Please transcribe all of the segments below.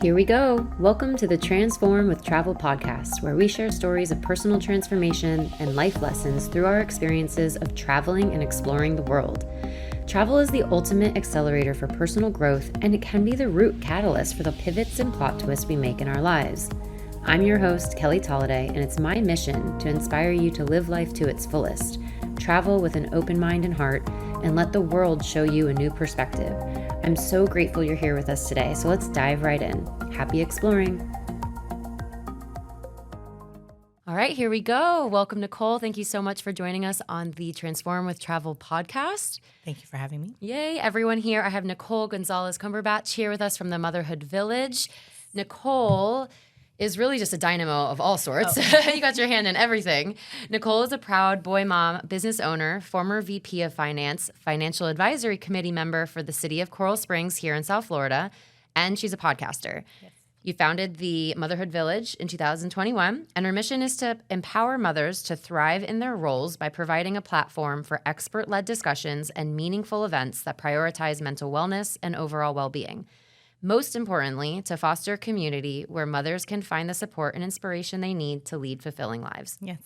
Here we go. Welcome to the Transform with Travel podcast, where we share stories of personal transformation and life lessons through our experiences of traveling and exploring the world. Travel is the ultimate accelerator for personal growth, and it can be the root catalyst for the pivots and plot twists we make in our lives. I'm your host, Kelly Tolliday, and it's my mission to inspire you to live life to its fullest, travel with an open mind and heart, and let the world show you a new perspective. I'm so grateful you're here with us today, so let's dive right in. Happy exploring. All right, here we go. Welcome, Nicole. Thank you so much for joining us on the Transform with Travel podcast. Thank you for having me. Yay, everyone here. I have Nicole Cumberbatch here with us from the Motherhood Village. Nicole is really just a dynamo of all sorts. Oh. You got your hand in everything. Nicole is a proud boy mom, business owner, former VP of Finance, Financial Advisory Committee member for the City of Coral Springs here in South Florida, and she's a podcaster. Yes. You founded the Motherhood Village in 2021, and her mission is to empower mothers to thrive in their roles by providing a platform for expert-led discussions and meaningful events that prioritize mental wellness and overall well-being. Most importantly, to foster a community where mothers can find the support and inspiration they need to lead fulfilling lives. Yes.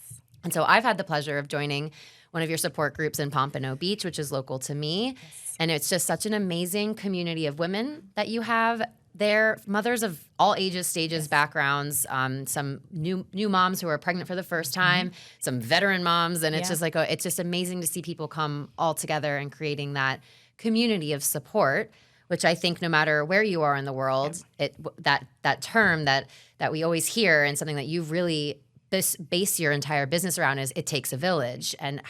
And so I've had the pleasure of joining one of your support groups in Pompano Beach, which is local to me. Yes. And it's just such an amazing community of women that you have there, mothers of all ages, stages, yes, backgrounds, some new moms who are pregnant for the first time, some veteran moms. And it's just like, it's just amazing to see people come all together and creating that community of support, which I think no matter where you are in the world, that term that we always hear and something that you've really base your entire business around is it takes a village, and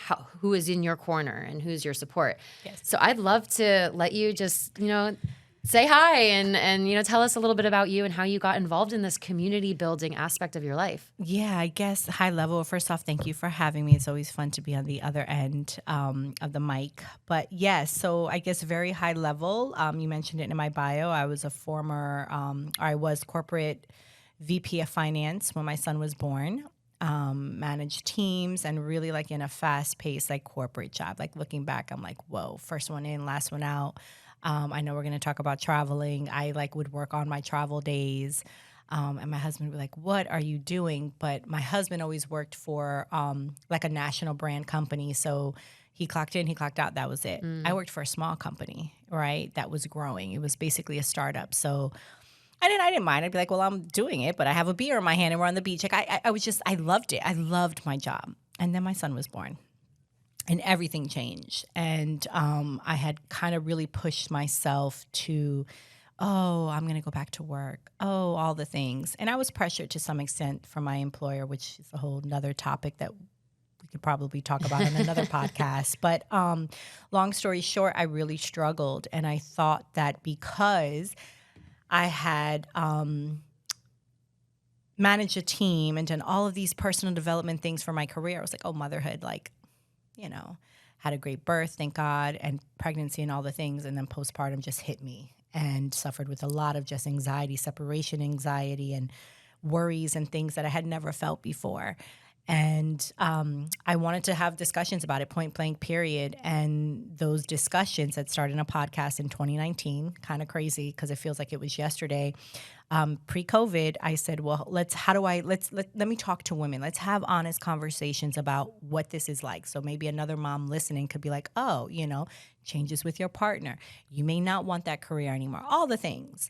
who is in your corner and who's your support. Yes. So I'd love to let you just, say hi and tell us a little bit about you and how you got involved in this community building aspect of your life. Yeah, I guess high level. First off, thank you for having me. It's always fun to be on the other end of the mic. But yes, so I guess very high level. You mentioned it in my bio. I was a former, I was corporate VP of Finance when my son was born. Managed teams and really like in a fast paced like corporate job. Like looking back, I'm like, whoa, first one in, last one out. I know we're going to talk about traveling. I would work on my travel days. And my husband would be like, what are you doing? But my husband always worked for like a national brand company. So he clocked in, he clocked out. That was it. I worked for a small company, right? That was growing. It was basically a startup. So I didn't mind. I'd be like, well, I'm doing it, but I have a beer in my hand and we're on the beach. Like I loved it. I loved my job. And then my son was born. And everything changed. And I had kind of really pushed myself to, I'm going to go back to work. All the things. And I was pressured to some extent from my employer, which is a whole nother topic that we could probably talk about in another podcast. But long story short, I really struggled. And I thought that because I had managed a team and done all of these personal development things for my career, I was like, motherhood, had a great birth, thank God, and pregnancy and all the things. And then postpartum just hit me and suffered with a lot of just anxiety, separation anxiety, and worries and things that I had never felt before. And I wanted to have discussions about it, point blank, period. And those discussions had started in a podcast in 2019, kind of crazy because it feels like it was yesterday. Pre-COVID, I said, well, let me talk to women. Let's have honest conversations about what this is like. So maybe another mom listening could be like, changes with your partner. You may not want that career anymore. All the things.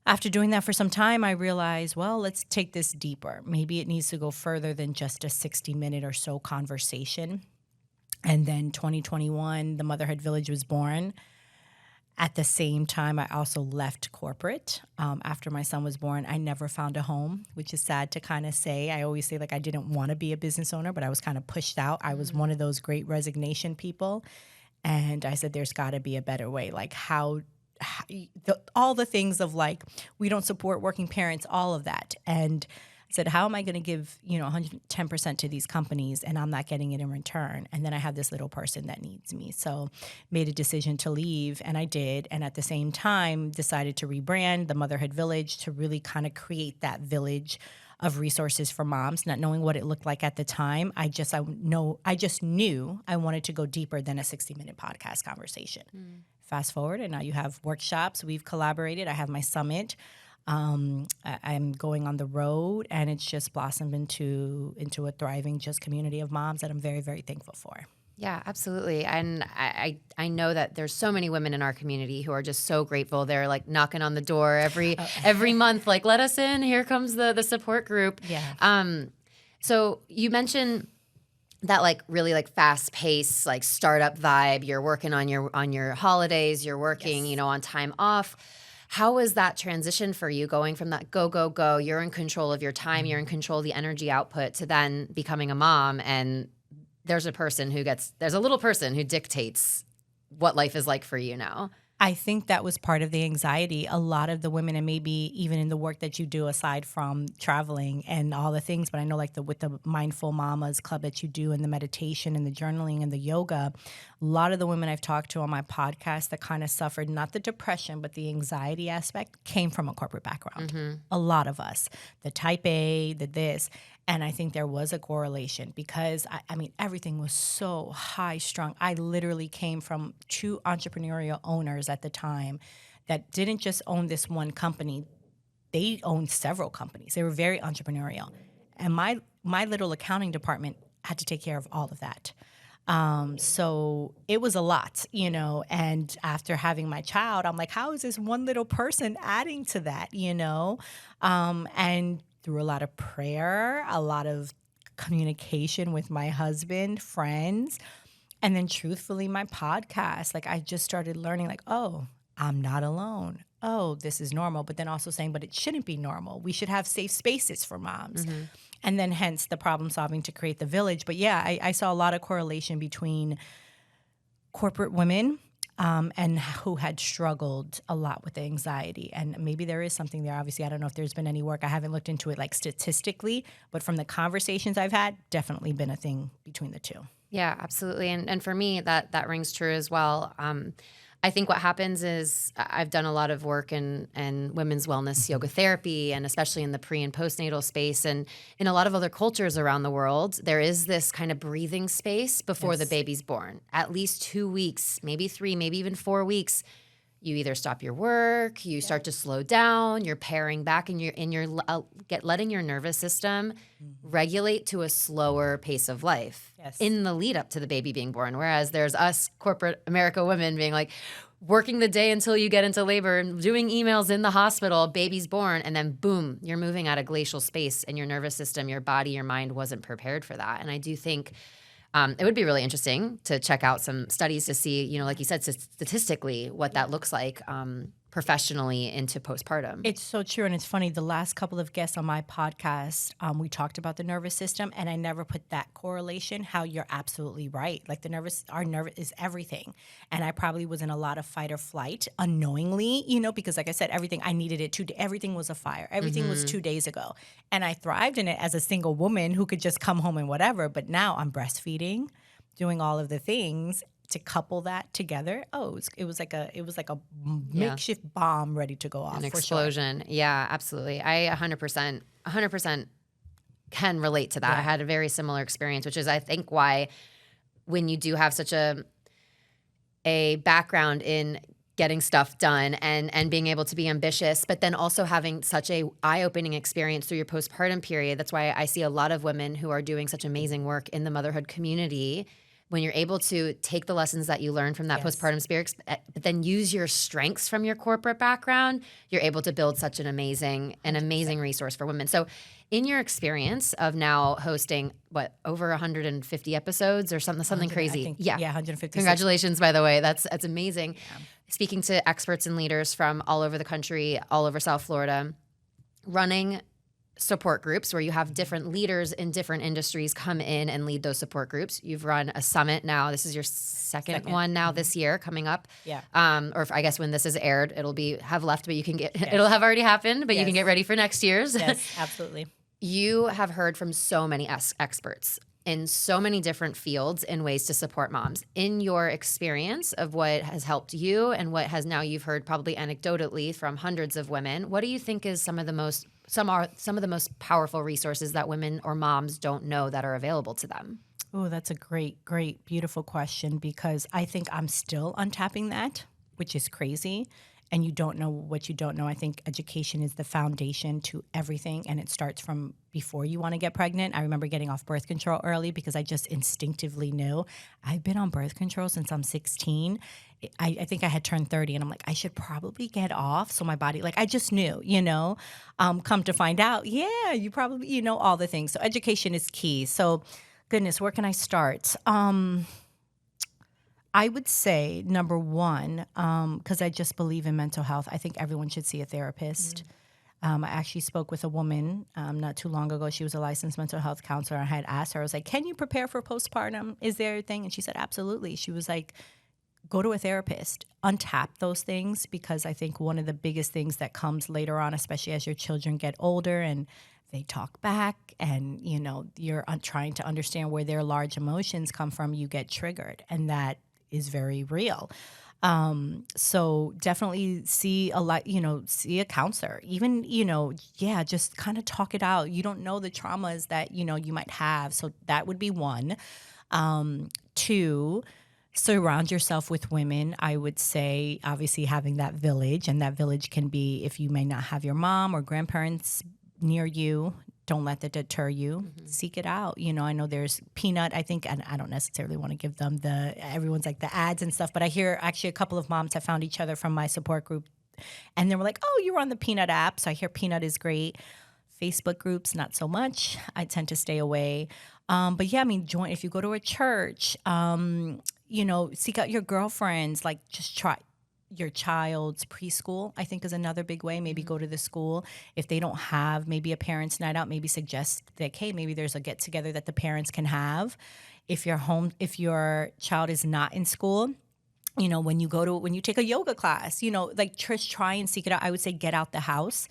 After doing that for some time, I realized, well, let's take this deeper. Maybe it needs to go further than just a 60-minute or so conversation. And then 2021, the Motherhood Village was born. At the same time, I also left corporate. After my son was born, I never found a home, which is sad to kind of say. I always say I didn't want to be a business owner, but I was kind of pushed out. I was one of those great resignation people. And I said, there's got to be a better way. All the things of we don't support working parents, all of that. And I said, how am I going to give, 110% to these companies and I'm not getting it in return? And then I have this little person that needs me. So made a decision to leave, and I did. And at the same time, decided to rebrand the Motherhood Village to really kind of create that village of resources for moms, not knowing what it looked like at the time. I just knew I wanted to go deeper than a 60-minute podcast conversation. Fast forward, and now you have workshops. We've collaborated. I have my summit I'm going on the road, and it's just blossomed into a thriving just community of moms that I'm very, very thankful for. Yeah, absolutely. And I know that there's so many women in our community who are just so grateful. They're like knocking on the door every month, like, let us in. Here comes the support group. Yeah. So you mentioned that like really like fast paced like startup vibe. You're working on your holidays. You're working, Yes. on time off. How was that transition for you going from that go, go, go, you're in control of your time, you're in control of the energy output, to then becoming a mom, and there's a little person who dictates what life is like for you now? I think that was part of the anxiety. A lot of the women, and maybe even in the work that you do aside from traveling and all the things, but I know like with the Mindful Mamas Club that you do, and the meditation and the journaling and the yoga, a lot of the women I've talked to on my podcast that kind of suffered not the depression, but the anxiety aspect came from a corporate background. Mm-hmm. A lot of us, the type A, the this. And I think there was a correlation because, I mean, everything was so high strung. I literally came from two entrepreneurial owners at the time that didn't just own this one company. They owned several companies. They were very entrepreneurial. And my little accounting department had to take care of all of that. So it was a lot, and after having my child, I'm like, how is this one little person adding to that, and through a lot of prayer, a lot of communication with my husband, friends, and then truthfully, my podcast, like I just started learning like, oh, I'm not alone. Oh, this is normal. But then also saying, but it shouldn't be normal. We should have safe spaces for moms. Mm-hmm. And then hence the problem solving to create the village. But yeah, I saw a lot of correlation between corporate women and who had struggled a lot with the anxiety. And maybe there is something there. Obviously, I don't know if there's been any work. I haven't looked into it like statistically, but from the conversations I've had, definitely been a thing between the two. Yeah, absolutely. And for me, that rings true as well. I think what happens is I've done a lot of work in women's wellness yoga therapy, and especially in the pre and postnatal space. And in a lot of other cultures around the world, there is this kind of breathing space before the baby's born. At least 2 weeks, maybe 3, maybe even 4 weeks. You either stop your work, you start to slow down, you're paring back, and you're letting your nervous system regulate to a slower pace of life in the lead up to the baby being born. Whereas there's us corporate America women being like working the day until you get into labor, doing emails in the hospital, baby's born, and then boom, you're moving at a glacial space, and your nervous system, your body, your mind wasn't prepared for that. And I do think it would be really interesting to check out some studies to see, like you said, statistically what that looks like professionally into postpartum. It's so true. And it's funny, the last couple of guests on my podcast, we talked about the nervous system, and I never put that correlation, how you're absolutely right. Like our nerve is everything. And I probably was in a lot of fight or flight unknowingly, because like I said, everything, I needed it everything was a fire. Everything was 2 days ago. And I thrived in it as a single woman who could just come home and whatever. But now I'm breastfeeding, doing all of the things. To couple that together, it was like a makeshift bomb ready to go off. An explosion. Sure. Yeah, absolutely. I 100% can relate to that. Yeah. I had a very similar experience, which is I think why when you do have such a background in getting stuff done and being able to be ambitious, but then also having such a eye-opening experience through your postpartum period. That's why I see a lot of women who are doing such amazing work in the motherhood community. When you're able to take the lessons that you learned from that postpartum experience, but then use your strengths from your corporate background, you're able to build such an amazing resource for women. So in your experience of now hosting, over 150 episodes or something crazy? Think, yeah, 150. Congratulations, by the way. That's amazing. Yeah. Speaking to experts and leaders from all over the country, all over South Florida, running support groups where you have different leaders in different industries come in and lead those support groups. You've run a summit now. This is your second one now this year coming up. Yeah. Or I guess when this is aired, it'll have left, but you can it'll have already happened, but you can get ready for next year's. Yes, absolutely. You have heard from so many experts in so many different fields and ways to support moms. In your experience of what has helped you and what has now you've heard probably anecdotally from hundreds of women, what do you think is some of the most powerful resources that women or moms don't know that are available to them? Oh, that's a great, beautiful question, because I think I'm still untapping that, which is crazy. and you don't know what you don't know. I think education is the foundation to everything, and it starts from before you want to get pregnant. I remember getting off birth control early because I just instinctively knew. I've been on birth control since I'm 16. I think I had turned 30, and I'm like, I should probably get off. So my body, like, I just knew, come to find out, yeah, you probably, all the things. So education is key. So goodness, where can I start? I would say number one, because I just believe in mental health, I think everyone should see a therapist. I actually spoke with a woman not too long ago. She was a licensed mental health counselor. I had asked her, I was like, can you prepare for postpartum? Is there a thing? And she said, absolutely. She was like, go to a therapist, untap those things, because I think one of the biggest things that comes later on, especially as your children get older and they talk back and, you're trying to understand where their large emotions come from, you get triggered. And that is very real. So definitely see a counselor, even, just kind of talk it out. You don't know the traumas that, you might have. So that would be one. Two, surround yourself with women. I would say, obviously, having that village, and that village can be, if you may not have your mom or grandparents near you, don't let that deter you. Seek it out. I know there's Peanut, I think, and I don't necessarily want to give them everyone's like the ads and stuff, but I hear actually a couple of moms have found each other from my support group, and they were like, oh, you were on the Peanut app. So I hear Peanut is great. Facebook groups, not so much. I tend to stay away. But yeah, join, if you go to a church, seek out your girlfriends, like just try your child's preschool, I think, is another big way. Maybe go to the school. If they don't have maybe a parents' night out, maybe suggest that, hey, maybe there's a get together that the parents can have. If your child is not in school, when you take a yoga class, like just try and seek it out. I would say get out the house.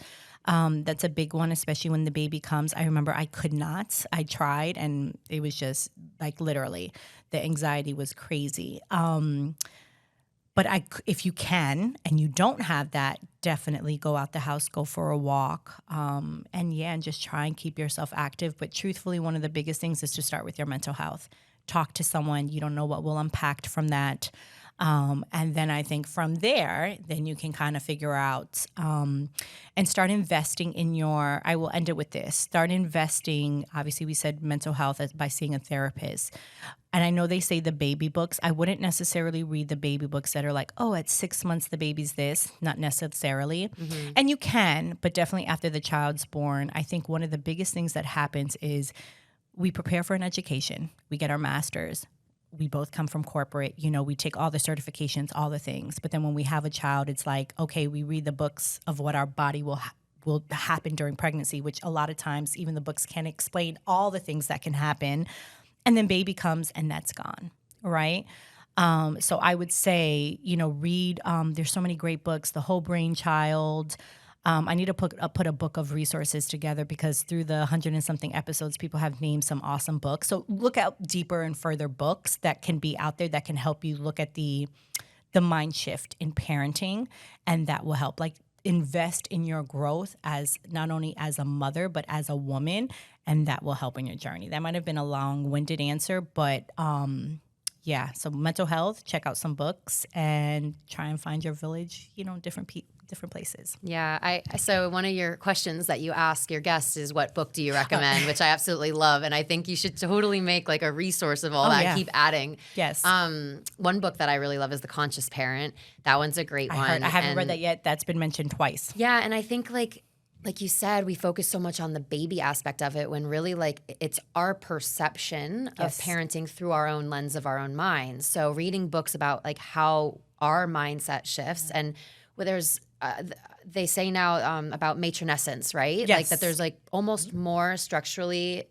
That's a big one, especially when the baby comes. I remember I could not. I tried, and it was just like literally the anxiety was crazy. But if you can and you don't have that, definitely go out the house, go for a walk, and just try and keep yourself active. But truthfully, one of the biggest things is to start with your mental health. Talk to someone. You don't know what will unpack from that. And then I think from there, then you can kind of figure out and start investing I will end it with this. Start investing. Obviously, we said mental health by seeing a therapist. And I know they say the baby books. I wouldn't necessarily read the baby books that are like, oh, at 6 months, the baby's this. Not necessarily. And you can, but definitely after the child's born. I think one of the biggest things that happens is we prepare for an education. We get our master's. We both come from corporate, we take all the certifications, all the things. But then when we have a child, it's like, okay, we read the books of what our body will happen during pregnancy, which a lot of times even the books can't explain all the things that can happen. And then baby comes and that's gone, right? So I would say, read, there's so many great books, The Whole Brain Child. I need to put a book of resources together because through the 100 and something episodes, people have named some awesome books. So look out deeper and further books that can be out there that can help you look at the mind shift in parenting, and that will help. Like invest in your growth as not only as a mother but as a woman, and that will help in your journey. That might have been a long-winded answer, but yeah. So mental health, check out some books, and try and find your village. Different places. Yeah. So one of your questions that you ask your guests is, what book do you recommend? Which I absolutely love. And I think you should totally make like a resource of all that. Yeah. Keep adding. Yes. One book that I really love is The Conscious Parent. That one's a great one. I haven't read that yet. That's been mentioned twice. Yeah. And I think like you said, we focus so much on the baby aspect of it when really like it's our perception of parenting through our own lens of our own minds. So reading books about like how our mindset shifts and there's they say now about matronescence, right? Yes. Like that there's like almost more structurally,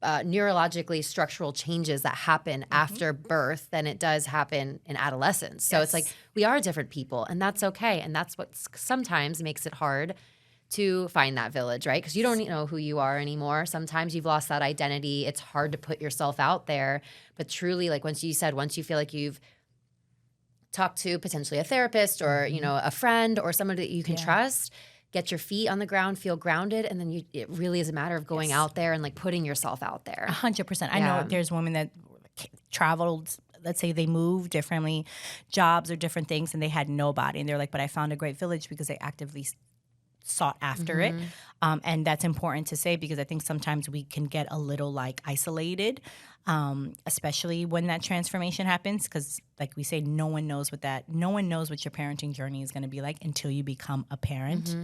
neurologically structural changes that happen after birth than it does happen in adolescence. So it's like we are different people, and that's okay. And that's what sometimes makes it hard to find that village, right? Because you don't know who you are anymore. Sometimes you've lost that identity. It's hard to put yourself out there. But truly, like once you feel like you've talk to potentially a therapist or, a friend or someone that you can trust, get your feet on the ground, feel grounded. And then it really is a matter of going out there and like putting yourself out there. 100%. I know there's women that traveled let's say they moved differently, jobs or different things, and they had nobody. And they're like, but I found a great village because they actively sought after it. And that's important to say because I think sometimes we can get a little like isolated, especially when that transformation happens. Because like we say, no one knows what your parenting journey is going to be like until you become a parent.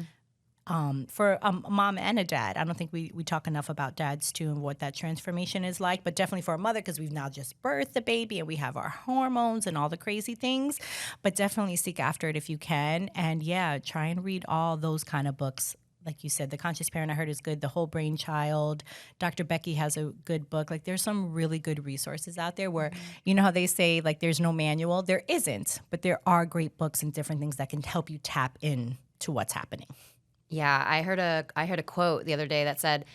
For a mom and a dad. I don't think we talk enough about dads too and what that transformation is like, but definitely for a mother because we've now just birthed the baby and we have our hormones and all the crazy things, but definitely seek after it if you can. And yeah, try and read all those kind of books. Like you said, The Conscious Parent I heard is good. The Whole Brain Child. Dr. Becky has a good book. Like there's some really good resources out there where, you know how they say like there's no manual? There isn't, but there are great books and different things that can help you tap in to what's happening. Yeah, I heard a quote the other day that said,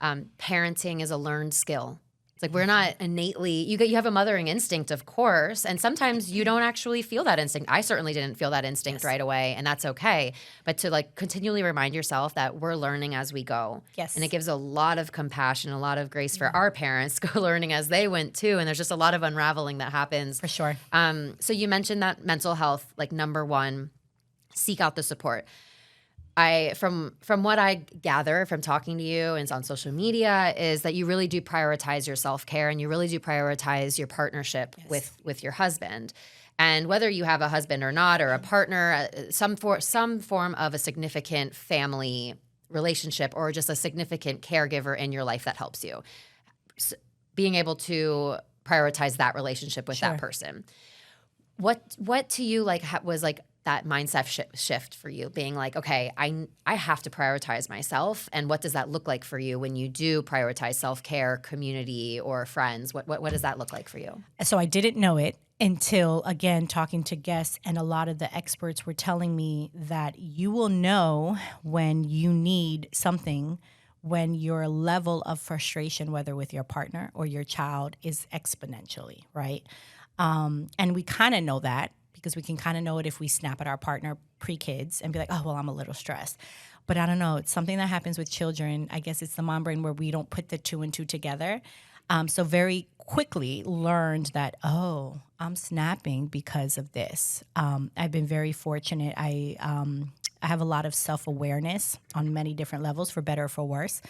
"Parenting is a learned skill." It's like we're not innately. You have a mothering instinct, of course, and sometimes you don't actually feel that instinct. I certainly didn't feel that instinct right away, and that's okay. But to like continually remind yourself that we're learning as we go. Yes, and it gives a lot of compassion, a lot of grace for our parents go learning as they went too. And there's just a lot of unraveling that happens for sure. So you mentioned that mental health, like number one, seek out the support. From what I gather from talking to you and on social media is that you really do prioritize your self-care and you really do prioritize your partnership with your husband. And whether you have a husband or not, or a partner, some form of a significant family relationship or just a significant caregiver in your life that helps you, being able to prioritize that relationship with that person. What to you like was like that mindset shift for you, being like, okay, I have to prioritize myself, and what does that look like for you when you do prioritize self-care, community, or friends? What does that look like for you? So I didn't know it until, again, talking to guests, and a lot of the experts were telling me that you will know when you need something when your level of frustration, whether with your partner or your child, is exponentially, right? And we kind of know that because we can kind of know it if we snap at our partner pre-kids and be like, oh, well, I'm a little stressed. But I don't know. It's something that happens with children. I guess it's the mom brain where we don't put the two and two together. So very quickly learned that, oh, I'm snapping because of this. I've been very fortunate. I have a lot of self-awareness on many different levels, for better or for worse.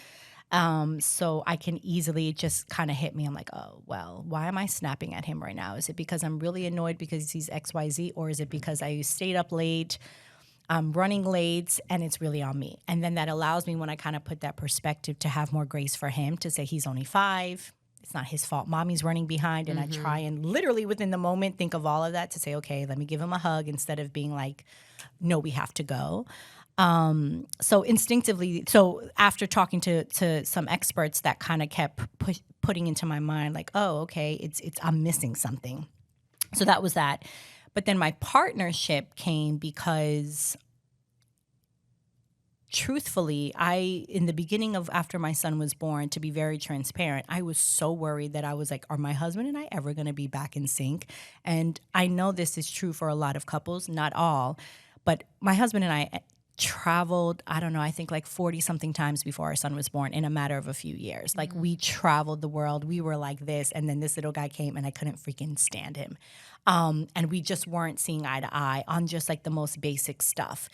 So I can easily just kind of hit me. I'm like, oh, well, why am I snapping at him right now? Is it because I'm really annoyed because he's XYZ, or is it because I stayed up late, I'm running late, and it's really on me? And then that allows me, when I kind of put that perspective, to have more grace for him, to say he's only 5. It's not his fault. Mommy's running behind. And I try and literally within the moment think of all of that to say, okay, let me give him a hug instead of being like, no, we have to go. So instinctively, after talking to some experts, that kind of kept putting into my mind like, oh, okay, it's I'm missing something. So that was that. But then my partnership came because, truthfully, in the beginning of after my son was born, to be very transparent, I was so worried that I was like, are my husband and I ever going to be back in sync? And I know this is true for a lot of couples, not all, but my husband and I traveled, I don't know, I think like 40-something times before our son was born in a matter of a few years. Like we traveled the world. We were like this. And then this little guy came and I couldn't freaking stand him. And we just weren't seeing eye to eye on just like the most basic stuff.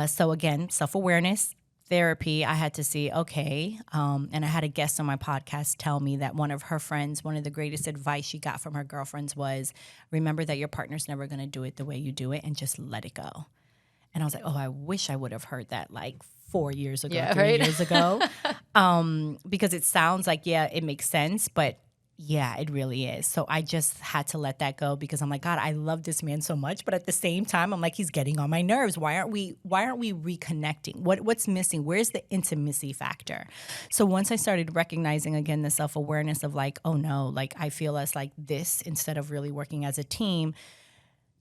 So again, self-awareness, therapy, I had to see, okay. And I had a guest on my podcast tell me that one of her friends, one of the greatest advice she got from her girlfriends was, remember that your partner's never going to do it the way you do it, and just let it go. And I was like, oh, I wish I would have heard that like 4 years ago, 3 years ago. Because it sounds like, yeah, it makes sense, but yeah, it really is. So I just had to let that go because I'm like, God, I love this man so much. But at the same time, I'm like, he's getting on my nerves. Why aren't we reconnecting? What's missing? Where's the intimacy factor? So once I started recognizing again the self-awareness of like, oh no, like I feel us like this instead of really working as a team,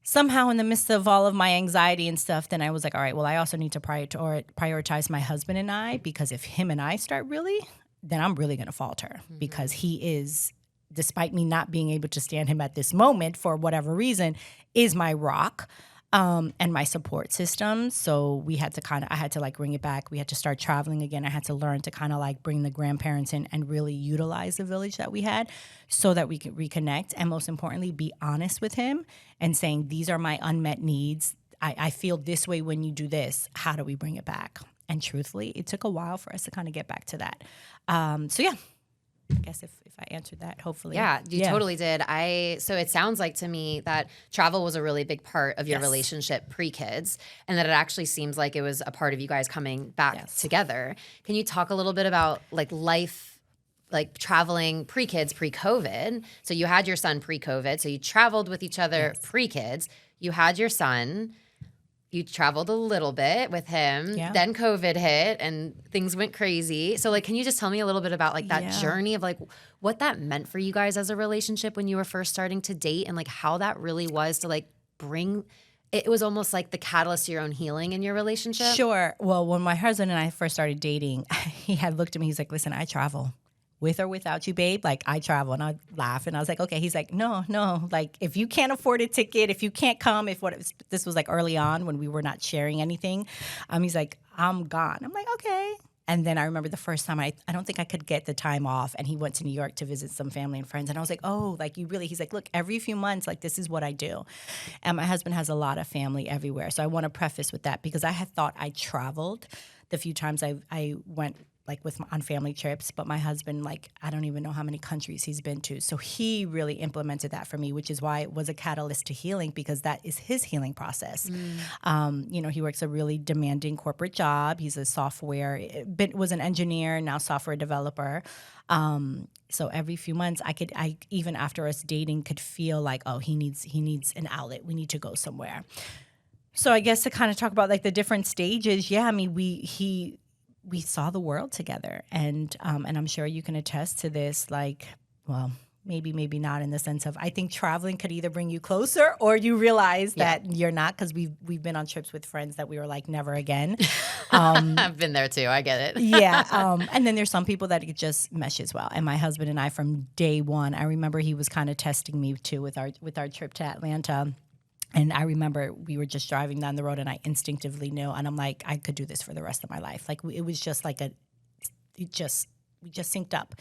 somehow in the midst of all of my anxiety and stuff, then I was like, all right, well, I also need to prioritize my husband and I, because if him and I start really, then I'm really going to falter because he is, despite me not being able to stand him at this moment for whatever reason, is my rock. and my support system. So I had to like bring it back. We had to start traveling again. I had to learn to kind of like bring the grandparents in and really utilize the village that we had so that we could reconnect. And most importantly, be honest with him and saying, these are my unmet needs. I feel this way when you do this. How do we bring it back? And truthfully, it took a while for us to kind of get back to that. So yeah, I guess if I answered that, hopefully. Yeah, you totally did. So it sounds like to me that travel was a really big part of your relationship pre-kids, and that it actually seems like it was a part of you guys coming back together. Can you talk a little bit about like life, like traveling pre-kids, pre-COVID? So you had your son pre-COVID, so you traveled with each other pre-kids. You had your son. You traveled a little bit with him, then COVID hit and things went crazy. So like, can you just tell me a little bit about like that journey of like what that meant for you guys as a relationship when you were first starting to date, and like how that really was to like bring, it was almost like the catalyst to your own healing in your relationship? Sure. Well, when my husband and I first started dating, he had looked at me, he's like, listen, I travel. With or without you, babe, like I travel. And I'd laugh and I was like, okay. He's like, no, like if you can't afford a ticket, if you can't come, this was like early on when we were not sharing anything. He's like, I'm gone. I'm like, okay. And then I remember the first time I don't think I could get the time off, and he went to New York to visit some family and friends. And I was like, oh, like you really, he's like, look, every few months, like this is what I do. And my husband has a lot of family everywhere. So I want to preface with that because I had thought I traveled the few times I went like on family trips, but my husband, like, I don't even know how many countries he's been to. So he really implemented that for me, which is why it was a catalyst to healing, because that is his healing process. He works a really demanding corporate job. He's was an engineer, now software developer. So every few months I even after us dating could feel like, oh, he needs an outlet. We need to go somewhere. So I guess to kind of talk about like the different stages. Yeah. I mean, we saw the world together, and I'm sure you can attest to this. Like, well, maybe not in the sense of, I think traveling could either bring you closer or you realize that you're not, because we've been on trips with friends that we were like never again. I've been there too. I get it. And then there's some people that it just meshes well. And my husband and I, from day one, I remember he was kind of testing me too with our trip to Atlanta. And I remember we were just driving down the road and I instinctively knew, and I'm like, I could do this for the rest of my life. Like it was just like we just synced up.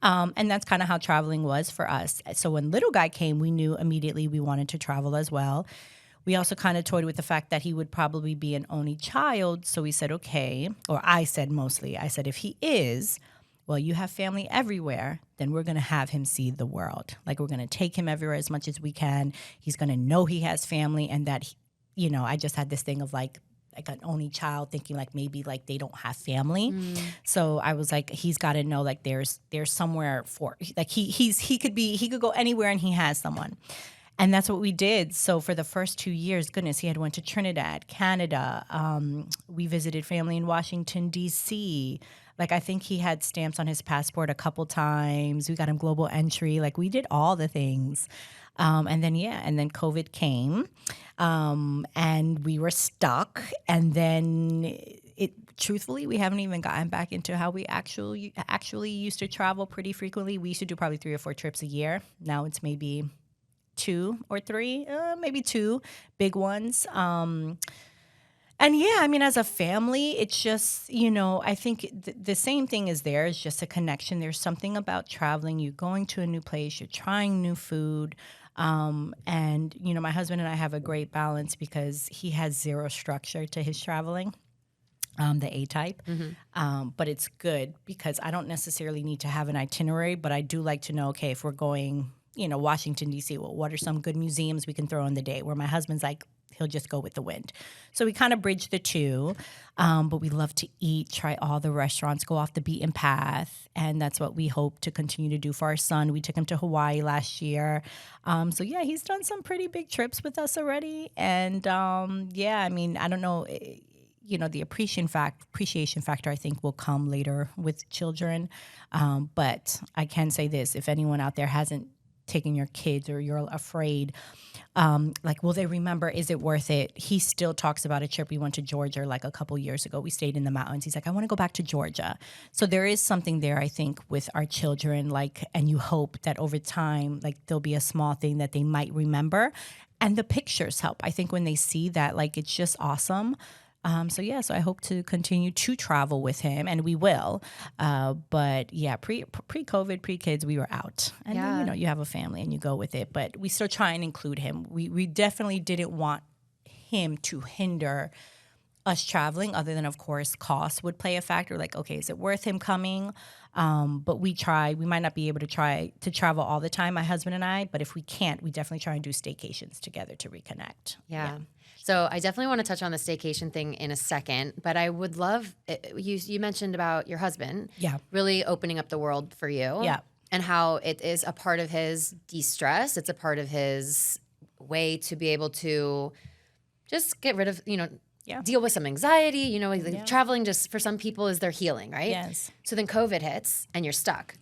And that's kind of how traveling was for us. So when little guy came, we knew immediately we wanted to travel as well. We also kind of toyed with the fact that he would probably be an only child. So we said, okay, or I said if he is, well, you have family everywhere, then we're going to have him see the world. Like we're going to take him everywhere as much as we can. He's going to know he has family, and that, I just had this thing of like an only child thinking like maybe like they don't have family. So I was like, he's got to know like there's somewhere for, like he could go anywhere and he has someone. And that's what we did. So for the first 2 years, goodness, he had went to Trinidad, Canada. We visited family in Washington, D.C. Like, I think he had stamps on his passport a couple times. We got him global entry. Like, we did all the things. And then COVID came, and we were stuck. And then truthfully, we haven't even gotten back into how we actually used to travel pretty frequently. We used to do probably 3 or 4 trips a year. Now it's maybe 2 or 3, maybe 2 big ones. And yeah, I mean, as a family, it's just, I think the same thing is there. It's just a connection. There's something about traveling. You're going to a new place. You're trying new food. And, my husband and I have a great balance because he has zero structure to his traveling. The A-type. But it's good because I don't necessarily need to have an itinerary, but I do like to know, okay, if we're going, Washington, D.C., well, what are some good museums we can throw in the day? Where my husband's like, he'll just go with the wind. So we kind of bridge the two, but we love to eat, try all the restaurants, go off the beaten path, and that's what we hope to continue to do for our son. We took him to Hawaii last year. So yeah, he's done some pretty big trips with us already, and I mean, I don't know, the appreciation factor I think will come later with children, but I can say this, if anyone out there hasn't taken your kids or you're afraid, will they remember? Is it worth it? He still talks about a trip we went to Georgia like a couple years ago. We stayed in the mountains. He's like, I want to go back to Georgia. So there is something there, I think, with our children, and you hope that over time, there'll be a small thing that they might remember. And the pictures help. I think when they see that, like, it's just awesome. So I hope to continue to travel with him, and we will. But yeah, pre-COVID, pre-kids, we were out. And then, you have a family and you go with it. But we still try and include him. We definitely didn't want him to hinder us traveling, other than, of course, cost would play a factor. Like, okay, is it worth him coming? But we might not be able to try to travel all the time, my husband and I, but if we can't, we definitely try and do staycations together to reconnect. Yeah. So I definitely want to touch on the staycation thing in a second, but I would love, you mentioned about your husband really opening up the world for you and how it is a part of his de-stress. It's a part of his way to be able to just get rid of, deal with some anxiety, traveling just for some people is their healing, right? Yes. So then COVID hits and you're stuck.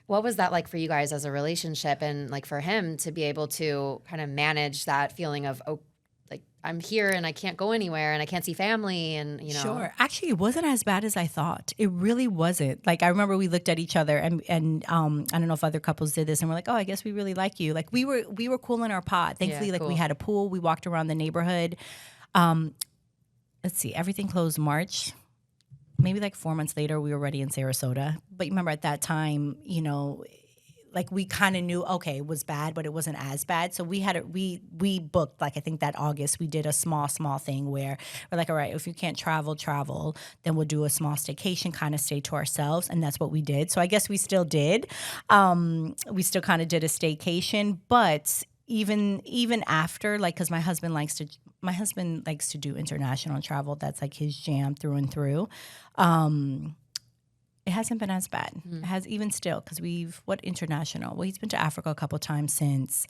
What was that like for you guys as a relationship, and like for him to be able to kind of manage that feeling of, I'm here and I can't go anywhere and I can't see family and, Sure. Actually, it wasn't as bad as I thought. It really wasn't. Like, I remember we looked at each other and I don't know if other couples did this, and we're like, oh, I guess we really like you. Like, we were cool in our pod. Thankfully, we had a pool. We walked around the neighborhood. Let's see, everything closed March. Maybe like 4 months later, we were already in Sarasota. But you remember at that time, like, we kind of knew, okay, it was bad, but it wasn't as bad. So we booked, like, I think that August, we did a small thing where we're like, all right, if you can't travel, then we'll do a small staycation, kind of stay to ourselves. And that's what we did. So I guess we still did. We still kind of did a staycation, but even after, like, because my husband likes to do international travel. That's like his jam through and through. It hasn't been as bad. It has, even still, because international? Well, he's been to Africa a couple times since.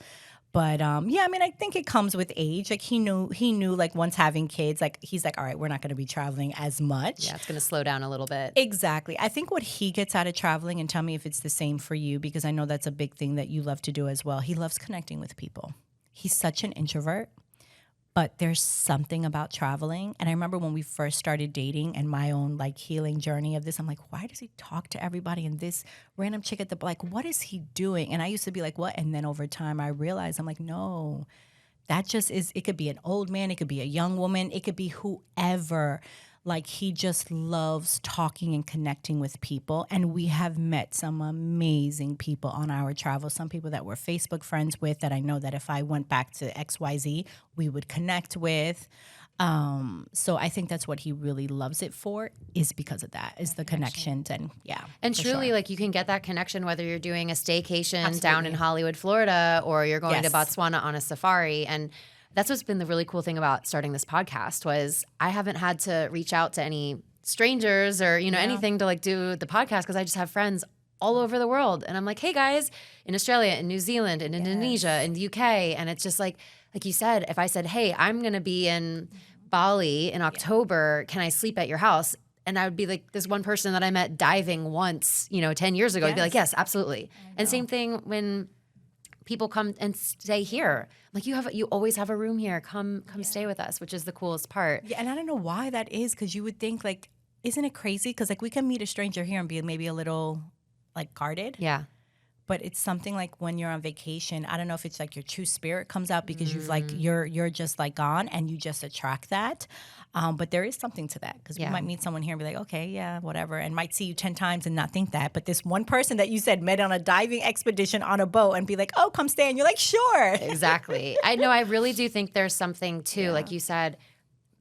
But I think it comes with age. Like, he knew like, once having kids, like, he's like, all right, we're not going to be traveling as much. Yeah, it's going to slow down a little bit. Exactly. I think what he gets out of traveling, and tell me if it's the same for you, because I know that's a big thing that you love to do as well. He loves connecting with people. He's such an introvert. But there's something about traveling. And I remember when we first started dating and my own, like, healing journey of this, I'm like, why does he talk to everybody? And this random chick at the, like, what is he doing? And I used to be like, what? And then over time I realized, I'm like, no, that just is, it could be an old man, it could be a young woman, it could be whoever. Like, he just loves talking and connecting with people. And we have met some amazing people on our travels. Some people that we're Facebook friends with that I know that if I went back to XYZ, we would connect with. So I think that's what he really loves it for, is because of that, is the connections. And truly, like, you can get that connection whether you're doing a staycation down in Hollywood, Florida, or you're going to Botswana on a safari. And that's what's been the really cool thing about starting this podcast, was I haven't had to reach out to any strangers or, anything to, like, do the podcast, because I just have friends all over the world. And I'm like, hey guys, in Australia, in New Zealand, in Indonesia, in the UK. And it's just like you said, if I said, hey, I'm going to be in Bali in October, can I sleep at your house? And I would be like, this one person that I met diving once, 10 years ago, I'd be like, yes, absolutely. And same thing when people come and stay here. Like, you always have a room here. Come stay with us, which is the coolest part. Yeah, and I don't know why that is, because you would think, like, isn't it crazy? Because, like, we can meet a stranger here and be maybe a little, like, guarded. Yeah. But it's something like when you're on vacation, I don't know if it's like your true spirit comes out because you've, like, you're just, like, gone and you just attract that. But there is something to that, because we might meet someone here and be like, okay, yeah, whatever, and might see you 10 times and not think that. But this one person that you said met on a diving expedition on a boat and be like, oh, come stay. And you're like, sure. Exactly. I know. I really do think there's something too, like you said,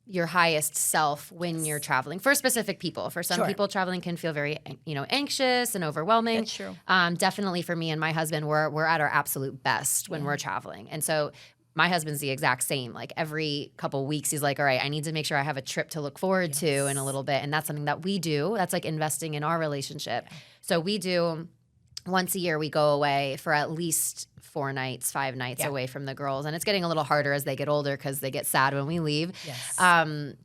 your highest self when you're traveling for specific people. For some people, traveling can feel very, anxious and overwhelming. That's true. Definitely for me and my husband, we're at our absolute best when we're traveling. And so my husband's the exact same. Like, every couple weeks, he's like, all right, I need to make sure I have a trip to look forward to in a little bit. And that's something that we do. That's like investing in our relationship. So we do, once a year, we go away for at least 4 nights, 5 nights away from the girls. And it's getting a little harder as they get older, because they get sad when we leave. Yes.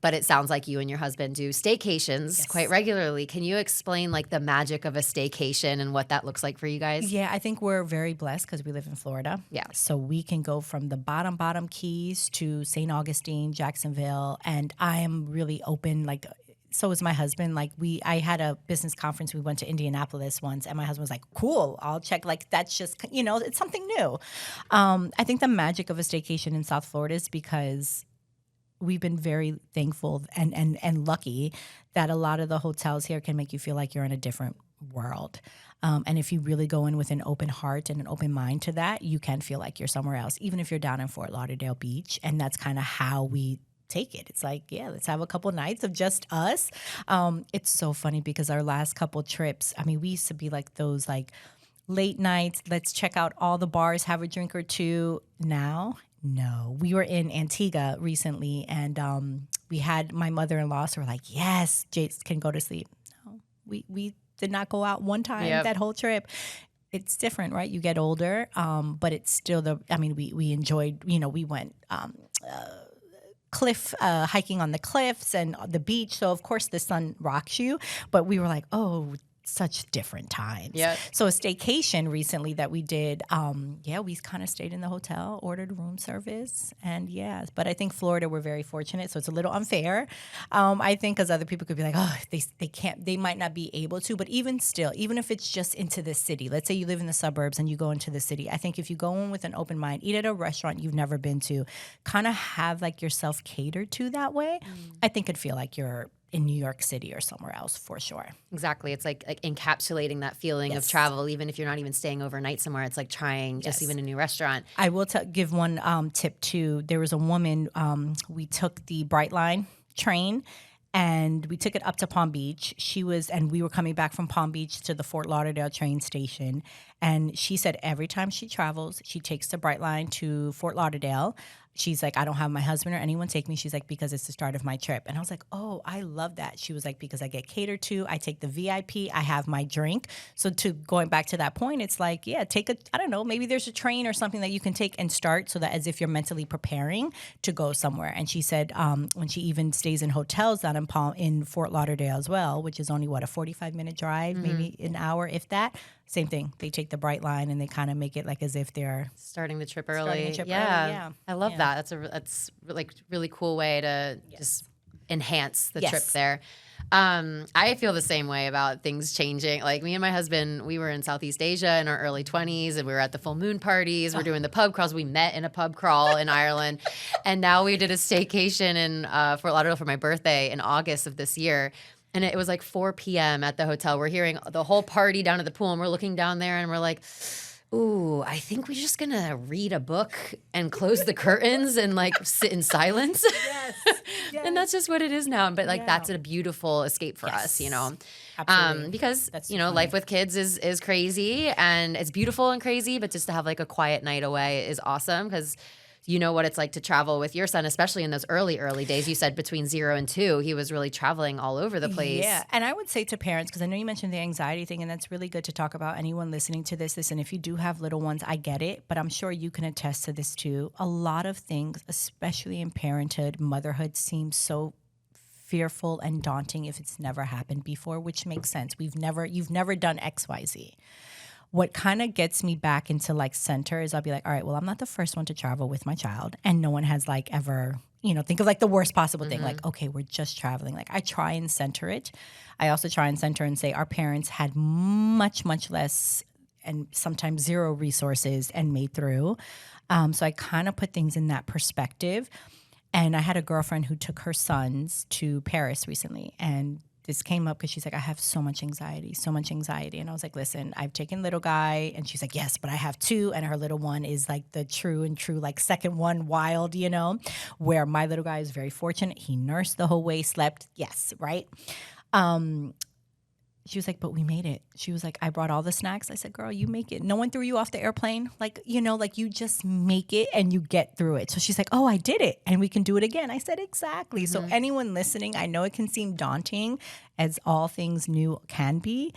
But it sounds like you and your husband do staycations quite regularly. Can you explain, like, the magic of a staycation and what that looks like for you guys? Yeah, I think we're very blessed because we live in Florida. Yeah. So we can go from the bottom Keys to St. Augustine, Jacksonville. And I am really open, like, so is my husband. Like I had a business conference. We went to Indianapolis once, and my husband was like, "Cool, I'll check." Like that's just it's something new. I think the magic of a staycation in South Florida is because we've been very thankful and lucky that a lot of the hotels here can make you feel like you're in a different world. And if you really go in with an open heart and an open mind to that, you can feel like you're somewhere else, even if you're down in Fort Lauderdale Beach. And that's kind of how we take it. It's like, yeah, let's have a couple nights of just us. It's so funny because our last couple trips, I mean, we used to be like those like late nights, let's check out all the bars, have a drink or two. Now, no. We were in Antigua recently, and we had my mother-in-law, so we're like, yes, Jace can go to sleep. No, we did not go out one time that whole trip. It's different, right? You get older, but it's still we enjoyed, we went cliff hiking on the cliffs and the beach. So of course the sun rocks you, but we were like, oh, such different times. Yeah. So a staycation recently that we did, we kind of stayed in the hotel, ordered room service, and but I think Florida, we're very fortunate, so it's a little unfair. I think because other people could be like, oh, they can't, they might not be able to, but even still, even if it's just into the city, let's say you live in the suburbs and you go into the city, I think if you go in with an open mind, eat at a restaurant you've never been to, kind of have like yourself catered to that way, I think it'd feel like you're in New York City or somewhere else for sure. Exactly. It's like encapsulating that feeling of travel, even if you're not even staying overnight somewhere. It's like trying just even a new restaurant. I will give one tip too. There was a woman, we took the Brightline train and we took it up to Palm Beach. And we were coming back from Palm Beach to the Fort Lauderdale train station. And she said every time she travels, she takes the Brightline to Fort Lauderdale. She's like, I don't have my husband or anyone take me. She's like, because it's the start of my trip. And I was like, oh, I love that. She was like, because I get catered to. I take the VIP. I have my drink. So going back to that point, it's like, I don't know, maybe there's a train or something that you can take and start so that as if you're mentally preparing to go somewhere. And she said when she even stays in hotels down in Fort Lauderdale as well, which is only, a 45-minute drive, maybe an hour, if that. Same thing. They take the Brightline and they kind of make it like as if they're starting the trip early. I love that. That's like really cool way to just enhance the trip there. I feel the same way about things changing. Like me and my husband, we were in Southeast Asia in our early 20s and we were at the full moon parties. We're doing the pub crawls. We met in a pub crawl in Ireland. And now we did a staycation in Fort Lauderdale for my birthday in August of this year. And it was like 4 p.m. at the hotel. We're hearing the whole party down at the pool, and we're looking down there, and we're like, ooh, I think we're just going to read a book and close the curtains and, like, sit in silence. Yes. And that's just what it is now. But, like, that's a beautiful escape for us, Absolutely. Because, life with kids is crazy, and it's beautiful and crazy, but just to have, like, a quiet night away is awesome because – you know what it's like to travel with your son, especially in those early days. You said between 0 and 2, he was really traveling all over the place. Yeah, and I would say to parents, because I know you mentioned the anxiety thing, and that's really good to talk about. Anyone listening to this, listen, if you do have little ones, I get it, but I'm sure you can attest to this too. A lot of things, especially in parenthood, motherhood, seems so fearful and daunting if it's never happened before, which makes sense. You've never done X, Y, Z. What kind of gets me back into like center is I'll be like, all right, well, I'm not the first one to travel with my child, and no one has like ever, think of like the worst possible thing. Like, okay, we're just traveling. Like I try and center it. I also try and center and say our parents had much, much less and sometimes zero resources and made through. So I kind of put things in that perspective. And I had a girlfriend who took her sons to Paris recently, and this came up because she's like, I have so much anxiety. And I was like, listen, I've taken little guy. And she's like, yes, but I have 2. And her little one is like the true, like second one, wild, where my little guy is very fortunate. He nursed the whole way, slept. Yes, right? She was like, but we made it. She was like, I brought all the snacks. I said, girl, you make it. No one threw you off the airplane. Like, like you just make it and you get through it. So she's like, oh, I did it and we can do it again. I said, exactly. So anyone listening, I know it can seem daunting as all things new can be,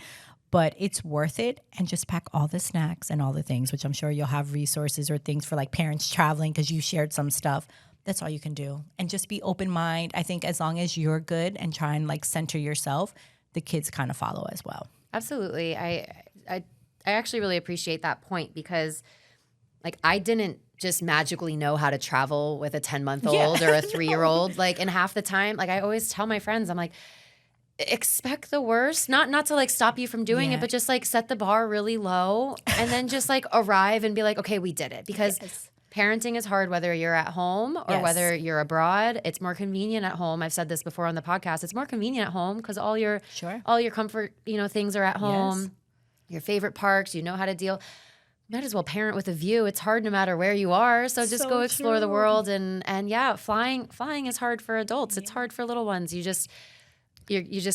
but it's worth it. And just pack all the snacks and all the things, which I'm sure you'll have resources or things for like parents traveling because you shared some stuff. That's all you can do. And just be open mind. I think as long as you're good and try and like center yourself, the kids kind of follow as well. Absolutely. I actually really appreciate that point because like I didn't just magically know how to travel with a 10-month-old or a 3-year-old. Like, and half the time, like I always tell my friends, I'm like, expect the worst, not to like stop you from doing it, but just like set the bar really low and then just like arrive and be like, okay, we did it. Because parenting is hard whether you're at home or whether you're abroad. It's more convenient at home. I've said this before on the podcast. It's more convenient at home because all your comfort, things are at home. Your favorite parks, you know how to deal. Might as well parent with a view. It's hard no matter where you are. So just go explore the world and flying is hard for adults. It's hard for little ones. You just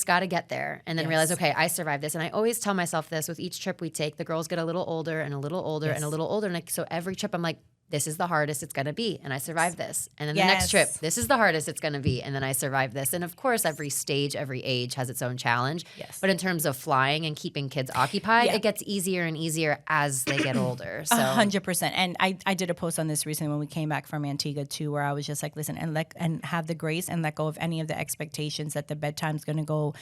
got to get there and then realize, okay, I survived this. And I always tell myself this with each trip we take. The girls get a little older and a little older and a little older. And so every trip I'm like, this is the hardest it's going to be. And I survived this. And then the next trip, this is the hardest it's going to be. And then I survived this. And of course, every stage, every age has its own challenge. But in terms of flying and keeping kids occupied, it gets easier and easier as they get older. So 100%. And I did a post on this recently when we came back from Antigua too, where I was just like, listen, and have the grace and let go of any of the expectations that the bedtime's going to go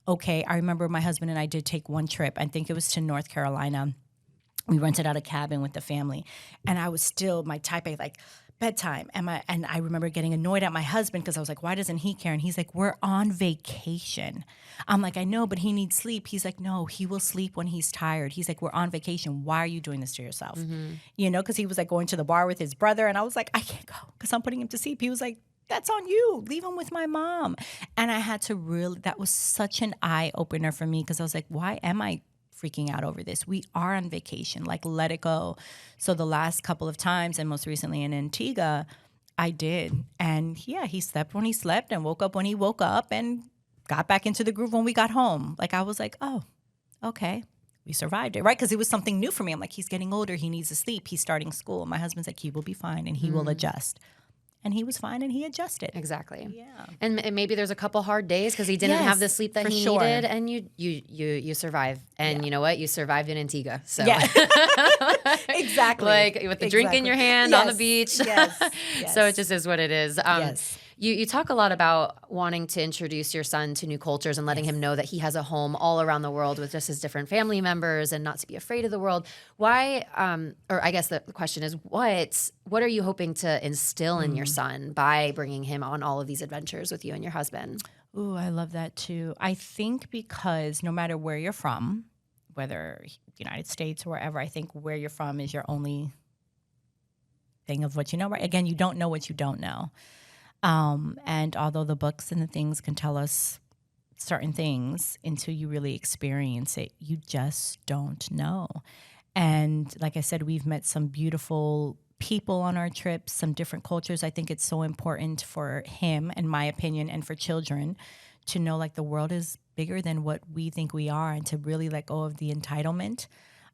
okay. I remember my husband and I did take one trip. I think it was to North Carolina. We rented out a cabin with the family, and I was still my type A, like bedtime. And I remember getting annoyed at my husband because I was like, why doesn't he care? And he's like, we're on vacation. I'm like, I know, but he needs sleep. He's like, no, he will sleep when he's tired. He's like, we're on vacation. Why are you doing this to yourself? Because he was like going to the bar with his brother, and I was like, I can't go because I'm putting him to sleep. He was like, that's on you. Leave him with my mom. And I had to really, that was such an eye opener for me because I was like, why am I freaking out over this? We are on vacation. Like, let it go. So the last couple of times, and most recently in Antigua, I did. And he slept when he slept and woke up when he woke up and got back into the groove when we got home. Like, I was like, oh, okay. We survived it, right? Because it was something new for me. I'm like, he's getting older. He needs to sleep. He's starting school. My husband's like, he will be fine and he will adjust. And he was fine and he adjusted. Exactly. Yeah. And maybe there's a couple hard days because he didn't have the sleep that he needed, and you survive. And you know what? You survived in Antigua. So exactly. Like with the drink in your hand on the beach. Yes. So it just is what it is. You talk a lot about wanting to introduce your son to new cultures and letting him know that he has a home all around the world with just his different family members and not to be afraid of the world. Why, or I guess the question is, what are you hoping to instill in your son by bringing him on all of these adventures with you and your husband? Ooh, I love that too. I think because no matter where you're from, whether United States or wherever, I think where you're from is your only thing of what you know, right? Again, you don't know what you don't know. And although the books and the things can tell us certain things, until you really experience it, you just don't know. And like I said, we've met some beautiful people on our trips, some different cultures. I think it's so important for him, in my opinion, and for children to know like the world is bigger than what we think we are, and to really let go of the entitlement.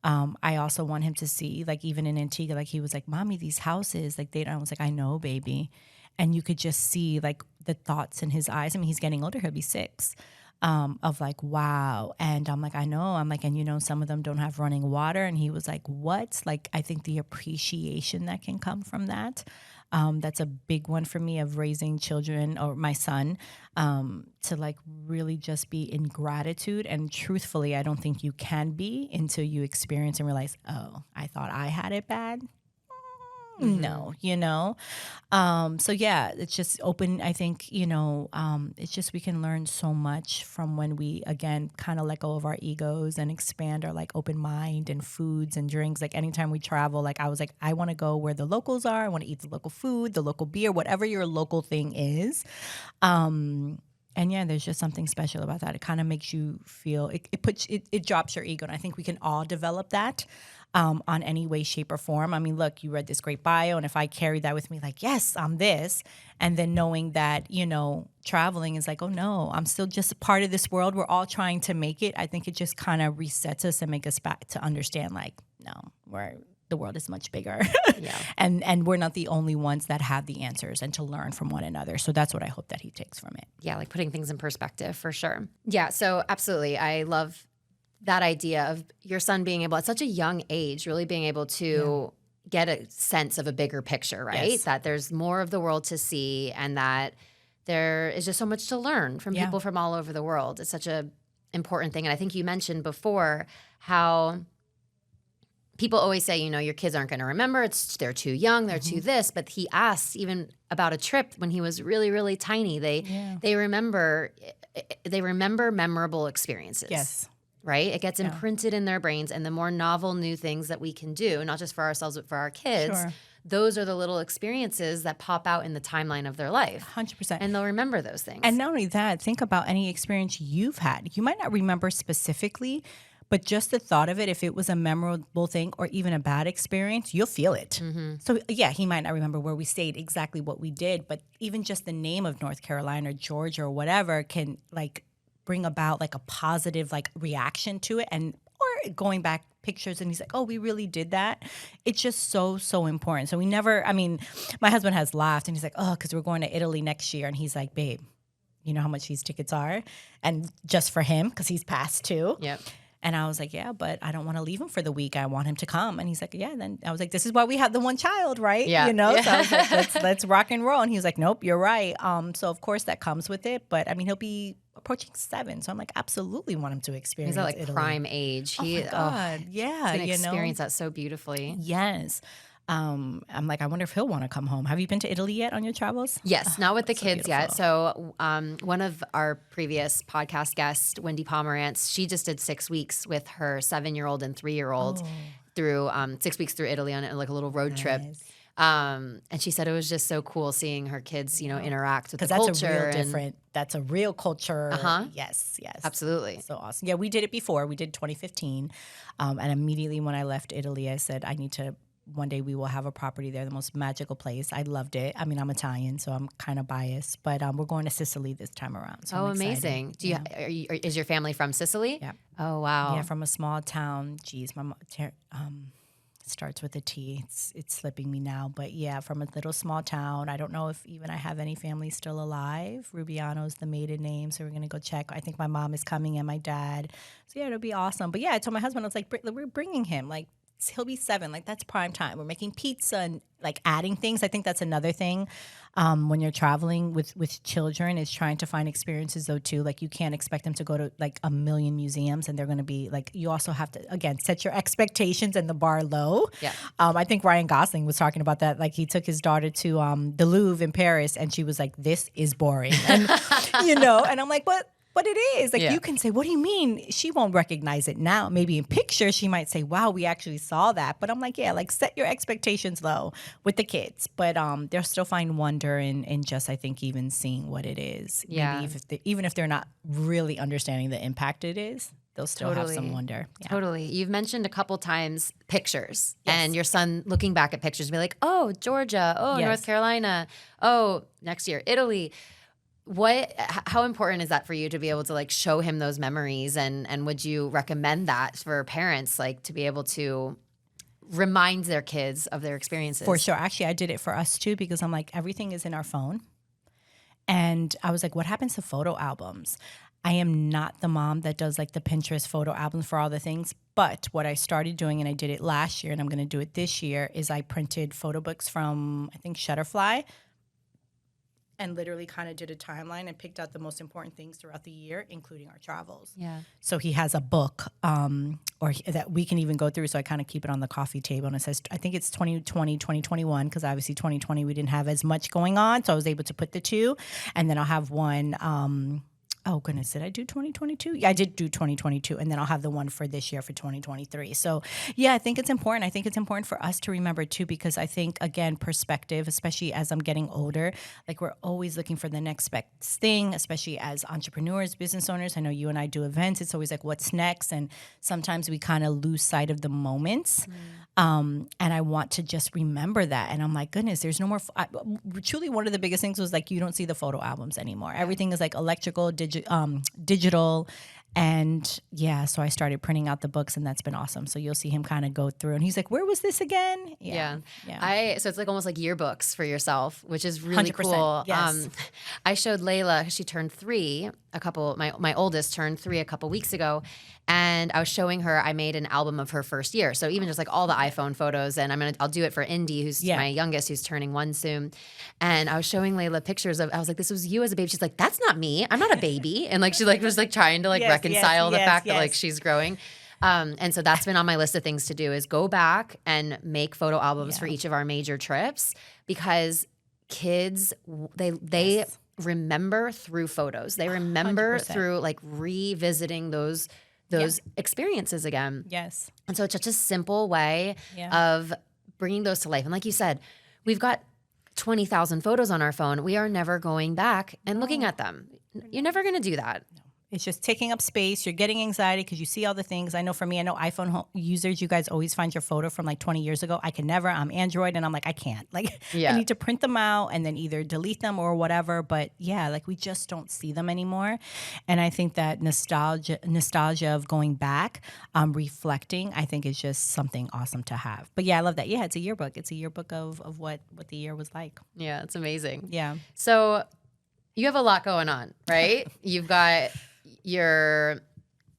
I also want him to see, like even in Antigua, like he was like, Mommy, these houses, like I was like, I know, baby. And you could just see like the thoughts in his eyes. I mean, he's getting older. He'll be 6. Of like, wow. And I'm like, I know. I'm like, and some of them don't have running water. And he was like, what? Like, I think the appreciation that can come from that. That's a big one for me of raising children, or my son, to like really just be in gratitude. And truthfully, I don't think you can be until you experience and realize, oh, I thought I had it bad. No, so yeah, it's just open. I think, it's just, we can learn so much from when we, again, kind of let go of our egos and expand our like open mind and foods and drinks. Like anytime we travel, like I was like, I want to go where the locals are. I want to eat the local food, the local beer, whatever your local thing is. And yeah, there's just something special about that. It kind of makes you feel, it drops your ego. And I think we can all develop that. On any way, shape, or form. I mean, look, you read this great bio, and if I carry that with me, like, yes, I'm this, and then knowing that, traveling is like, oh no, I'm still just a part of this world. We're all trying to make it. I think it just kind of resets us and make us back to understand, like, no, the world is much bigger, and we're not the only ones that have the answers, and to learn from one another. So that's what I hope that he takes from it. Yeah, like putting things in perspective for sure. Yeah, so absolutely, I love that idea of your son being able at such a young age, really being able to get a sense of a bigger picture, right? Yes. That there's more of the world to see, and that there is just so much to learn from people from all over the world. It's such a important thing. And I think you mentioned before how people always say, your kids aren't going to remember. They're too young. They're too this. But he asked even about a trip when he was really, really tiny. They remember they remember memorable experiences. Yes. Right? It gets imprinted in their brains, and the more novel new things that we can do, not just for ourselves, but for our kids, those are the little experiences that pop out in the timeline of their life. 100%. And they'll remember those things. And not only that, think about any experience you've had. You might not remember specifically, but just the thought of it, if it was a memorable thing or even a bad experience, you'll feel it. So yeah, he might not remember where we stayed, exactly what we did, but even just the name of North Carolina or Georgia or whatever can like bring about like a positive like reaction to it, and or going back pictures and he's like, oh, we really did that. It's just so important. So we never, I mean, my husband has laughed and he's like, oh, because we're going to Italy next year. And he's like, babe, you know how much these tickets are? And just for him, because he's passed too. Yep. And I was like, yeah, but I don't want to leave him for the week. I want him to come. And he's like, yeah. Then I was like, this is why we have the one child, right? Yeah. You know, so I was like, let's rock and roll. And he was like, nope, you're right. So of course that comes with it. But I mean, he'll be approaching 7. So I'm like, absolutely want him to experience He's at like Italy. Prime age. Oh my God. Yeah. He's going to experience that so beautifully. Yes. I'm like, I wonder if he'll want to come home. Have you been to Italy yet on your travels? Yes, not with the so kids yet. beautiful. So one of our previous podcast guests, Wendy Pomerantz, she just did 6 weeks with her 7-year-old and 3-year-old through 6 weeks through Italy on like a little road trip. And she said it was just so cool seeing her kids, you know, interact with the culture. Because that's a real different, that's a real culture. Yes. Absolutely. So awesome. Yeah, we did it before. We did 2015. And immediately when I left Italy, I said, I need to, one day we will have a property there, the most magical place. I loved it. I mean, I'm Italian, so I'm kind of biased. But we're going to Sicily this time around. So I'm amazing. excited. Is your family from Sicily? Yeah. Oh, wow. Yeah, from a small town. Geez, my mom, starts with a T. It's slipping me now. But yeah, from a little small town. I don't know if even I have any family still alive. Rubiano's the maiden name, so we're going to go check. I think my mom is coming and my dad. So yeah, it'll be awesome. But yeah, I told my husband, I was like, we're bringing him. Like, he'll be 7. Like, that's prime time. We're making pizza and like adding things. I think that's another thing when you're traveling with children is trying to find experiences though too. Like, you can't expect them to go to like a million museums and they're going to be like, you also have to, again, set your expectations and the bar low. Yeah. I think Ryan Gosling was talking about that. Like, he took his daughter to the Louvre in Paris and she was like, this is boring. And, you know, and I'm like, But it is. Like, you can say, what do you mean? She won't recognize it now. Maybe in pictures, she might say, wow, we actually saw that. But I'm like, yeah, like, set your expectations low with the kids. But they'll still find wonder in just, I think, even seeing what it is. Yeah. Maybe even if they're not really understanding the impact it is, they'll still have some wonder. Yeah. Totally. You've mentioned a couple times pictures and your son looking back at pictures and be like, oh, Georgia. Oh, North Carolina. Oh, next year, Italy. How important is that for you to be able to like show him those memories, and would you recommend that for parents, like to be able to remind their kids of their experiences? For sure. Actually, I did it for us too, because I'm like, everything is in our phone. And I was like, what happens to photo albums? I am not the mom that does like the Pinterest photo albums for all the things. But what I started doing, and I did it last year and I'm going to do it this year, is I printed photo books from, I think, Shutterfly, and literally kind of did a timeline and picked out the most important things throughout the year, including our travels. Yeah. So he has a book that we can even go through. So I kind of keep it on the coffee table. And it says, I think it's 2020, 2021, because obviously 2020 we didn't have as much going on. So I was able to put the 2. And then I'll have one... oh, goodness, did I do 2022? Yeah, I did do 2022, and then I'll have the one for this year for 2023. So, yeah, I think it's important. I think it's important for us to remember, too, because I think, again, perspective, especially as I'm getting older, like we're always looking for the next best thing, especially as entrepreneurs, business owners. I know you and I do events. It's always like, what's next? And sometimes we kind of lose sight of the moments. And I want to just remember that. And I'm like, goodness, there's no more. Truly, one of the biggest things was like, you don't see the photo albums anymore. Everything is like electrical, digital. And yeah, so I started printing out the books, and that's been awesome. So you'll see him kind of go through, and he's like, where was this again? Yeah. So it's like almost like yearbooks for yourself, which is really 100%, cool. yes. I showed Layla, she turned 3, my oldest turned 3 a couple weeks ago, and I was showing her, I made an album of her first year. So even just like all the iPhone photos, and I'll do it for Indy, who's my youngest, who's turning 1 soon. And I was showing Layla pictures I was like, this was you as a baby. She's like, that's not me. I'm not a baby. And like, she like was like trying to like reconcile the fact that like she's growing. And so that's been on my list of things to do, is go back and make photo albums for each of our major trips, because kids, they remember through photos. They remember 100%. through like revisiting those experiences again. Yes. And so it's such a simple way Yeah. of bringing those to life. And like you said, we've got 20,000 photos on our phone. We are never going back and looking at them. You're never going to do that. It's just taking up space. You're getting anxiety because you see all the things. I know for me, I know iPhone users, you guys always find your photo from like 20 years ago. I can never. I'm Android and I'm like, I can't. Like, I need to print them out and then either delete them or whatever. But yeah, like we just don't see them anymore. And I think that nostalgia of going back, reflecting, I think is just something awesome to have. But yeah, I love that. Yeah, it's a yearbook. It's a yearbook of what the year was like. Yeah, it's amazing. Yeah. So you have a lot going on, right? You've got your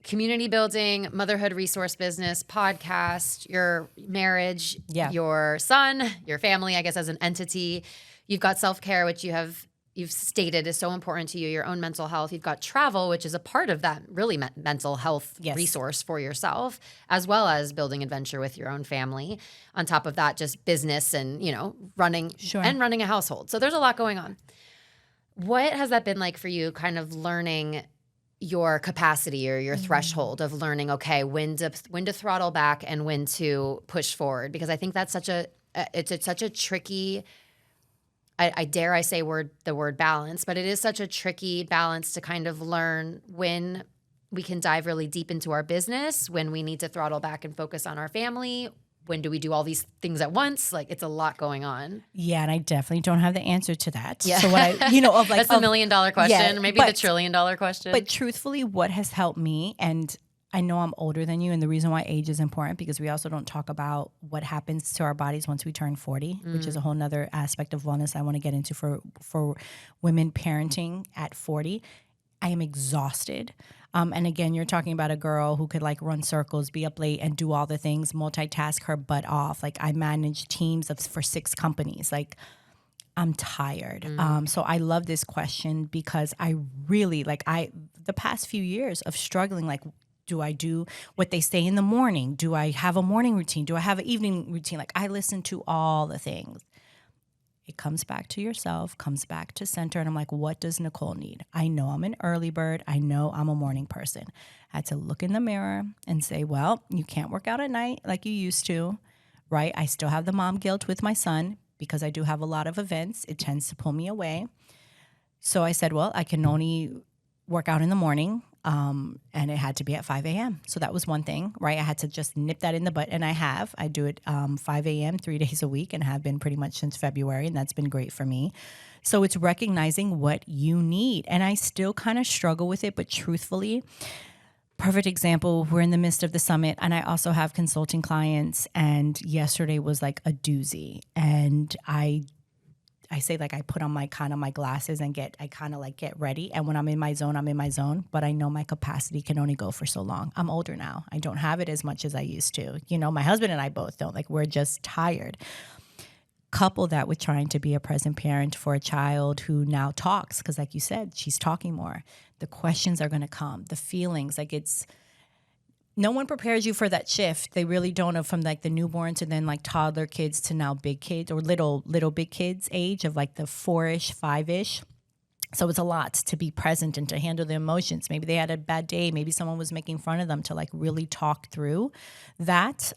community building, motherhood resource business, podcast, your marriage, your son, your family, I guess, as an entity. You've got self-care, which you've stated is so important to you, your own mental health. You've got travel, which is a part of that really mental health resource for yourself, as well as building adventure with your own family. On top of that, just business and, running a household. So there's a lot going on. What has that been like for you, kind of learning your capacity or your threshold of learning, okay, when to throttle back and when to push forward? Because I think that's such a tricky, I dare I say the word balance, but it is such a tricky balance to kind of learn when we can dive really deep into our business, when we need to throttle back and focus on our family. When do we do all these things at once? Like, it's a lot going on. Yeah, and I definitely don't have the answer to that. Yeah. So what I, of like, that's the $1 million question, maybe the $1 trillion question. But truthfully, what has helped me, and I know I'm older than you, and the reason why age is important, because we also don't talk about what happens to our bodies once we turn 40, which is a whole nother aspect of wellness I want to get into for women parenting at 40. I am exhausted. And again, you're talking about a girl who could like run circles, be up late and do all the things, multitask her butt off. Like I manage teams for 6 companies. Like I'm tired. So I love this question because I really the past few years of struggling, like, do I do what they say in the morning? Do I have a morning routine? Do I have an evening routine? Like I listen to all the things. It comes back to yourself, comes back to center. And I'm like, what does Nicole need? I know I'm an early bird. I know I'm a morning person. I had to look in the mirror and say, well, you can't work out at night like you used to, right? I still have the mom guilt with my son because I do have a lot of events. It tends to pull me away. So I said, well, I can only work out in the morning. And it had to be at 5 a.m. So that was one thing, right? I had to just nip that in the butt. And I do it 5 a.m. 3 days a week and have been pretty much since February. And that's been great for me. So it's recognizing what you need. And I still kind of struggle with it. But truthfully, perfect example, we're in the midst of the summit. And I also have consulting clients. And yesterday was like a doozy. And I say like I put on my glasses and I kind of like get ready. And when I'm in my zone, I'm in my zone. But I know my capacity can only go for so long. I'm older now. I don't have it as much as I used to. My husband and I both don't. Like we're just tired. Couple that with trying to be a present parent for a child who now talks. Because like you said, she's talking more. The questions are going to come. The feelings, like no one prepares you for that shift. They really don't, from like the newborn to then like toddler kids to now big kids or little big kids age of like the 4-ish, 5-ish. So it's a lot to be present and to handle the emotions. Maybe they had a bad day. Maybe someone was making fun of them, to like really talk through that.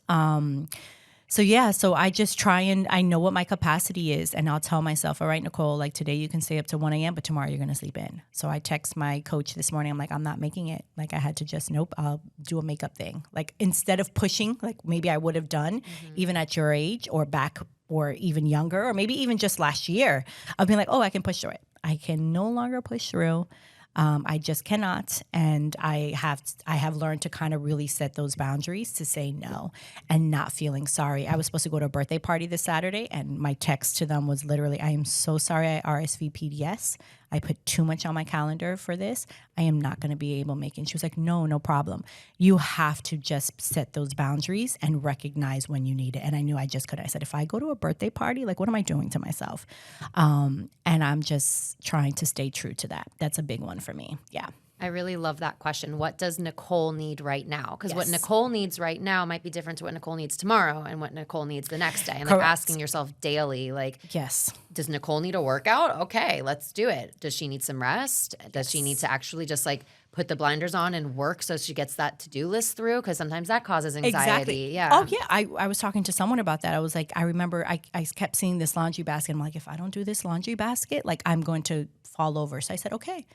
So I just try and I know what my capacity is, and I'll tell myself, all right, Nicole, like today you can stay up to 1 a.m., but tomorrow you're going to sleep in. So I text my coach this morning. I'm like, I'm not making it. Like I had to just, I'll do a makeup thing. Like instead of pushing, like maybe I would have done even at your age or back or even younger, or maybe even just last year, I've been like, oh, I can push through it. I can no longer push through. I just cannot. And I have learned to kind of really set those boundaries to say no and not feeling sorry. I was supposed to go to a birthday party this Saturday, and my text to them was literally, I am so sorry I RSVP'd yes. I put too much on my calendar for this. I am not going to be able to make it. And she was like, no problem. You have to just set those boundaries and recognize when you need it. And I knew I just couldn't. I said, if I go to a birthday party, like what am I doing to myself? And I'm just trying to stay true to that. That's a big one for me. Yeah. I really love that question. What does Nicole need right now? Because what Yes. Nicole needs right now might be different to what Nicole needs tomorrow and what Nicole needs the next day. And like Correct. asking yourself daily, like, Yes. does Nicole need a workout? Okay, let's do it. Does she need some rest? Does she need to actually just like put the blinders on and work so she gets that to-do list through? Because sometimes that causes anxiety. Exactly. Yeah. Oh, yeah. I was talking to someone about that. I was like, I remember I kept seeing this laundry basket. I'm like, if I don't do this laundry basket, like I'm going to fall over. So I said, okay,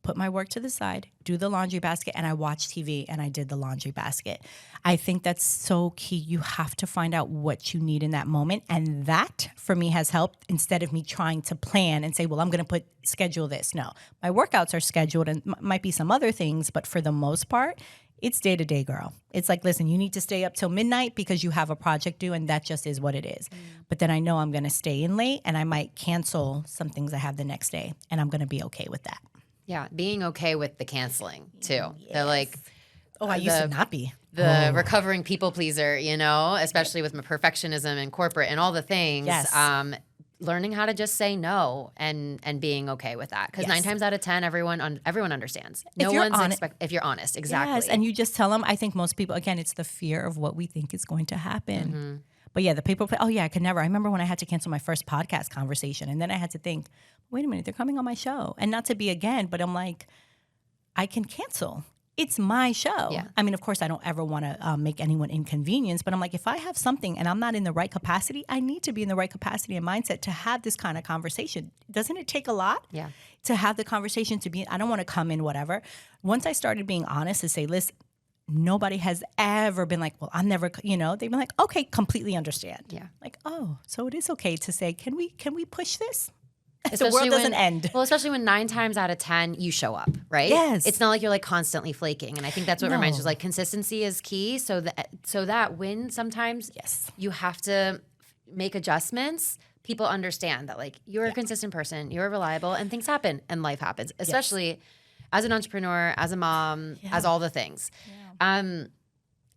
put my work to the side, do the laundry basket, and I watched TV and I did the laundry basket. I think that's so key. You have to find out what you need in that moment. And that for me has helped instead of me trying to plan and say, well, I'm going to schedule this. No, my workouts are scheduled and might be some other things, but for the most part, it's day to day, girl. It's like, listen, you need to stay up till midnight because you have a project due, and that just is what it is. But then I know I'm going to stay in late and I might cancel some things I have the next day, and I'm going to be okay with that. Yeah, being okay with the canceling too. The like, I used to not be. The recovering people pleaser, you know, especially with my perfectionism and corporate and all the things. Yes. Learning how to just say no and being okay with that. Because 9 times out of 10, everyone understands. No one's if you're honest, exactly. Yes, and you just tell them. I think most people, again, it's the fear of what we think is going to happen. Mm-hmm. But yeah, the people, I could never. I remember when I had to cancel my first podcast conversation, and then I had to think, wait a minute, they're coming on my show. And not to be again, but I'm like, I can cancel. It's my show. Yeah. I mean, of course, I don't ever want to make anyone inconvenienced, but I'm like, if I have something and I'm not in the right capacity, I need to be in the right capacity and mindset to have this kind of conversation. Doesn't it take a lot? Yeah. To have the conversation, I don't want to come in whatever. Once I started being honest to say, listen, nobody has ever been like, well, I'm never, they've been like, okay, completely understand. Yeah. Like, oh, so it is okay to say, can we push this? Especially the world doesn't end. Well, especially when 9 times out of 10 you show up, right? Yes. It's not like you're like constantly flaking. And I think that's what reminds you, like consistency is key. So that when sometimes you have to make adjustments, people understand that like you're a consistent person, you're reliable, and things happen and life happens, especially as an entrepreneur, as a mom, as all the things. Yeah.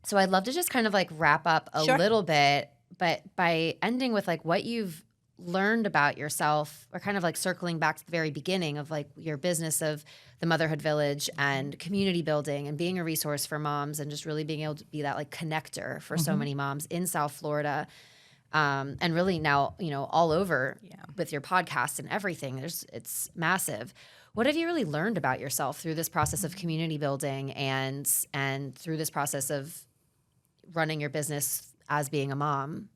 So I'd love to just kind of like wrap up a little bit, but by ending with like what you've learned about yourself, or kind of like circling back to the very beginning of like your business of the Motherhood Village and community building and being a resource for moms and just really being able to be that like connector for so many moms in South Florida. And really now, all over with your podcast and everything, it's massive. What have you really learned about yourself through this process of community building and through this process of running your business as being a mom?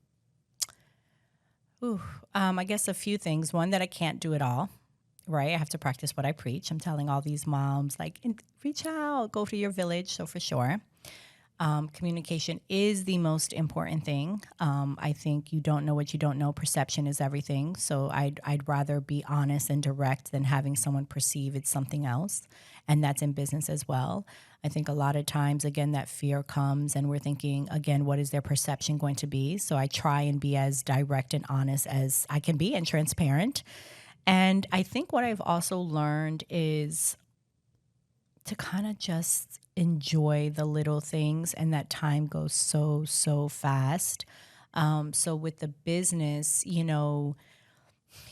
I guess a few things. One, that I can't do it all, right? I have to practice what I preach. I'm telling all these moms, like, reach out, go to your village. So for sure, communication is the most important thing. I think you don't know what you don't know. Perception is everything. So I'd rather be honest and direct than having someone perceive it's something else. And that's in business as well. I think a lot of times, again, that fear comes and we're thinking, again, what is their perception going to be? So I try and be as direct and honest as I can be and transparent. And I think what I've also learned is to kind of just enjoy the little things, and that time goes so fast. So with the business, you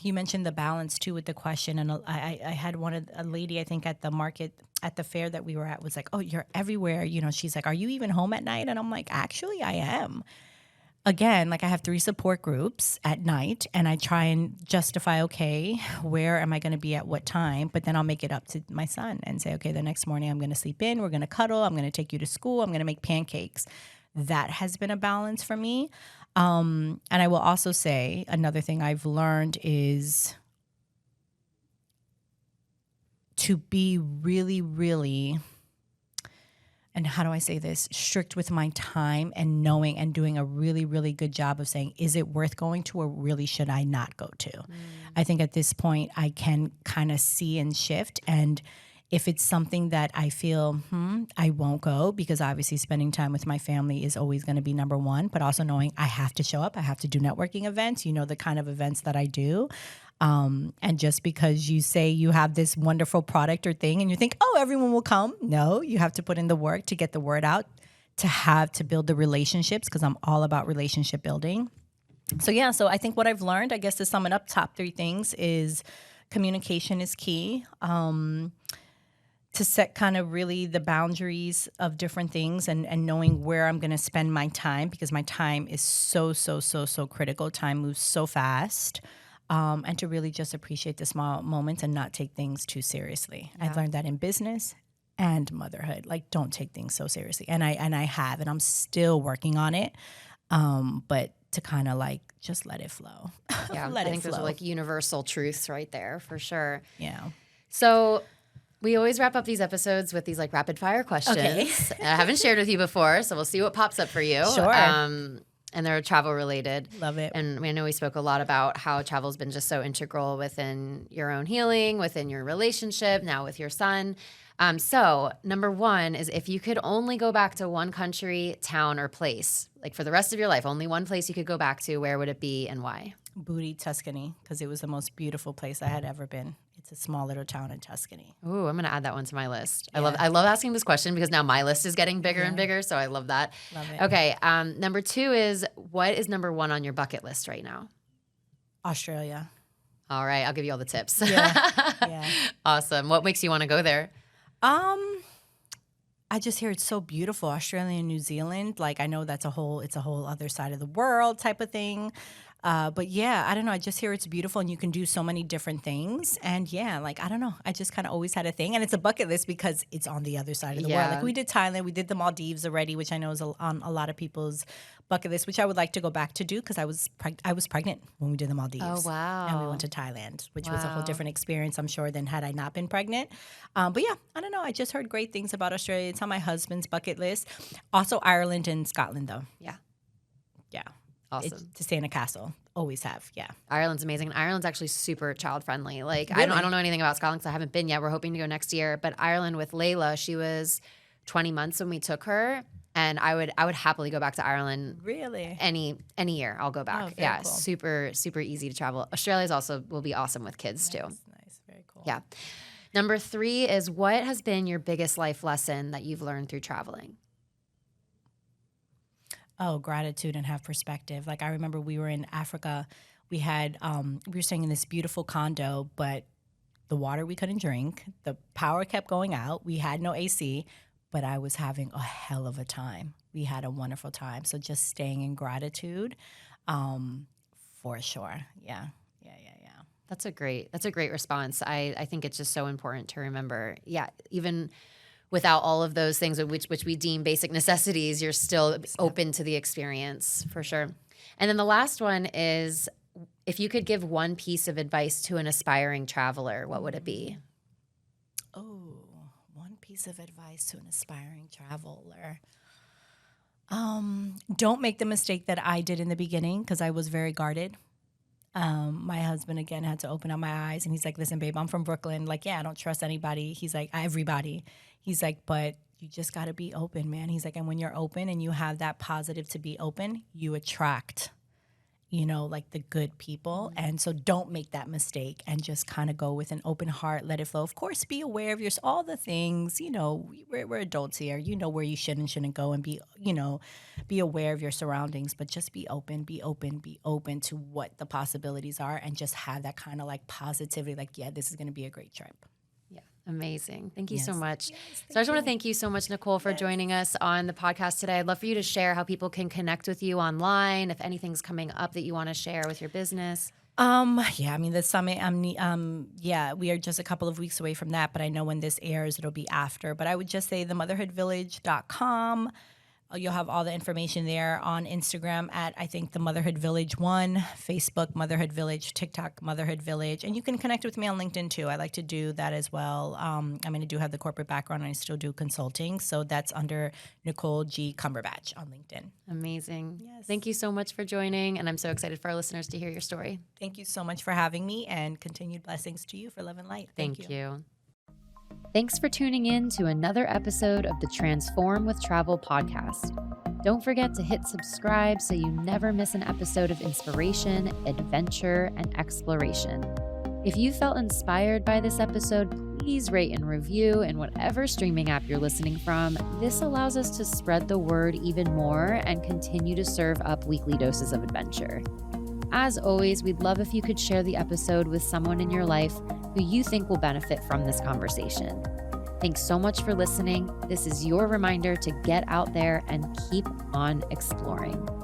mentioned the balance too with the question, and I had a lady, I think at the market, at the fair that we were at, was like, oh, you're everywhere. She's like, are you even home at night? And I'm like, actually, I am. Again, like I have 3 support groups at night, and I try and justify, okay, where am I going to be at what time? But then I'll make it up to my son and say, okay, the next morning I'm going to sleep in, we're going to cuddle, I'm going to take you to school, I'm going to make pancakes. That has been a balance for me. And I will also say another thing I've learned is to be really, really, and how do I say this, strict with my time and knowing and doing a really, really good job of saying, is it worth going to, or really should I not go to? I think at this point I can kind of see and shift. And if it's something that I feel, I won't go, because obviously spending time with my family is always going to be number one, but also knowing I have to show up, I have to do networking events, the kind of events that I do. And just because you say you have this wonderful product or thing and you think, oh, everyone will come. No, you have to put in the work to get the word out, to build the relationships, because I'm all about relationship building. So I think what I've learned, I guess to sum it up, top 3 things is communication is key. to set kind of really the boundaries of different things and knowing where I'm going to spend my time, because my time is so critical. Time moves so fast. And to really just appreciate the small moments and not take things too seriously. Yeah. I've learned that in business and motherhood. Like, don't take things so seriously. And I have, and I'm still working on it. But to kind of like just let it flow. Yeah, I think those are like universal truths right there for sure. Yeah. So we always wrap up these episodes with these like rapid fire questions. Okay. I haven't shared with you before, so we'll see what pops up for you. Sure. And they're travel related. Love it. And I know we spoke a lot about how travel's been just so integral within your own healing, within your relationship, now with your son. So number one is, if you could only go back to one country, town, or place, like for the rest of your life, only one place you could go back to, where would it be and why? Booty, Tuscany, because it was the most beautiful place I had ever been. It's a small little town in Tuscany. Ooh, I'm going to add that one to my list. Yeah. I love asking this question because now my list is getting bigger and bigger, so I love that. Love it. Okay, number two is, what is number one on your bucket list right now? Australia. All right, I'll give you all the tips. Yeah. Awesome. What makes you want to go there? I just hear it's so beautiful. Australia and New Zealand, like, I know it's a whole other side of the world type of thing. But yeah, I don't know. I just hear it's beautiful and you can do so many different things. And yeah, like, I don't know. I just kind of always had a thing. And it's a bucket list because it's on the other side of the world. Like, we did Thailand, we did the Maldives already, which I know is on a lot of people's bucket list, which I would like to go back to do because I was pregnant when we did the Maldives. Oh, wow. And we went to Thailand, which was a whole different experience, I'm sure, than had I not been pregnant. But yeah, I don't know. I just heard great things about Australia. It's on my husband's bucket list. Also Ireland and Scotland, though. Yeah. Yeah. Awesome. To stay in a castle. Always have. Yeah. Ireland's amazing. And Ireland's actually super child friendly. Like, Really? I don't know anything about Scotland because I haven't been yet. We're hoping to go next year. But Ireland with Layla, she was 20 months when we took her. And I would happily go back to Ireland. Really? Any year I'll go back. Oh, very Yeah, cool. super easy to travel. Australia's also will be awesome with kids too. Nice. Very cool. Yeah. Number three is, what has been your biggest life lesson that you've learned through traveling? Oh, gratitude and have perspective. Like, I remember we were in Africa. We had we were staying in this beautiful condo, but the water we couldn't drink. The power kept going out. We had no AC, but I was having a hell of a time. We had a wonderful time. So just staying in gratitude, for sure. Yeah. That's a great response. I think it's just so important to remember. Yeah, even without all of those things which we deem basic necessities, you're still open to the experience, for sure. And then the last one is, if you could give one piece of advice to an aspiring traveler, what would it be? Oh, one piece of advice to an aspiring traveler. Don't make the mistake that I did in the beginning, because I was very guarded. My husband, again, had to open up my eyes, and he's like, listen, babe, I'm from Brooklyn. Like, yeah, I don't trust anybody. He's like, everybody. He's like, but you just got to be open, man. He's like, and when you're open and you have that positive to be open, you attract, like the good people. And so don't make that mistake and just kind of go with an open heart, let it flow. Of course, be aware of all the things, we're adults here, where you should and shouldn't go, and be aware of your surroundings, but just be open to what the possibilities are, and just have that kind of like positivity, like, yeah, this is going to be a great trip. Amazing. Thank you so much. Yes, So I just want to thank you so much, Nicole, for joining us on the podcast today. I'd love for you to share how people can connect with you online, if anything's coming up that you want to share with your business. The summit, we are just a couple of weeks away from that, but I know when this airs, it'll be after. But I would just say themotherhoodvillage.com. You'll have all the information there on Instagram at, I think, the Motherhood Village 1, Facebook, Motherhood Village, TikTok, Motherhood Village. And you can connect with me on LinkedIn, too. I like to do that as well. I do have the corporate background, and I still do consulting. So that's under Nicole G. Cumberbatch on LinkedIn. Amazing. Yes. Thank you so much for joining, and I'm so excited for our listeners to hear your story. Thank you so much for having me, and continued blessings to you for love and light. Thank you. Thanks for tuning in to another episode of the Transform with Travel podcast. Don't forget to hit subscribe so you never miss an episode of inspiration, adventure, and exploration. If you felt inspired by this episode, please rate and review in whatever streaming app you're listening from. This allows us to spread the word even more and continue to serve up weekly doses of adventure. As always, we'd love if you could share the episode with someone in your life who you think will benefit from this conversation. Thanks so much for listening. This is your reminder to get out there and keep on exploring.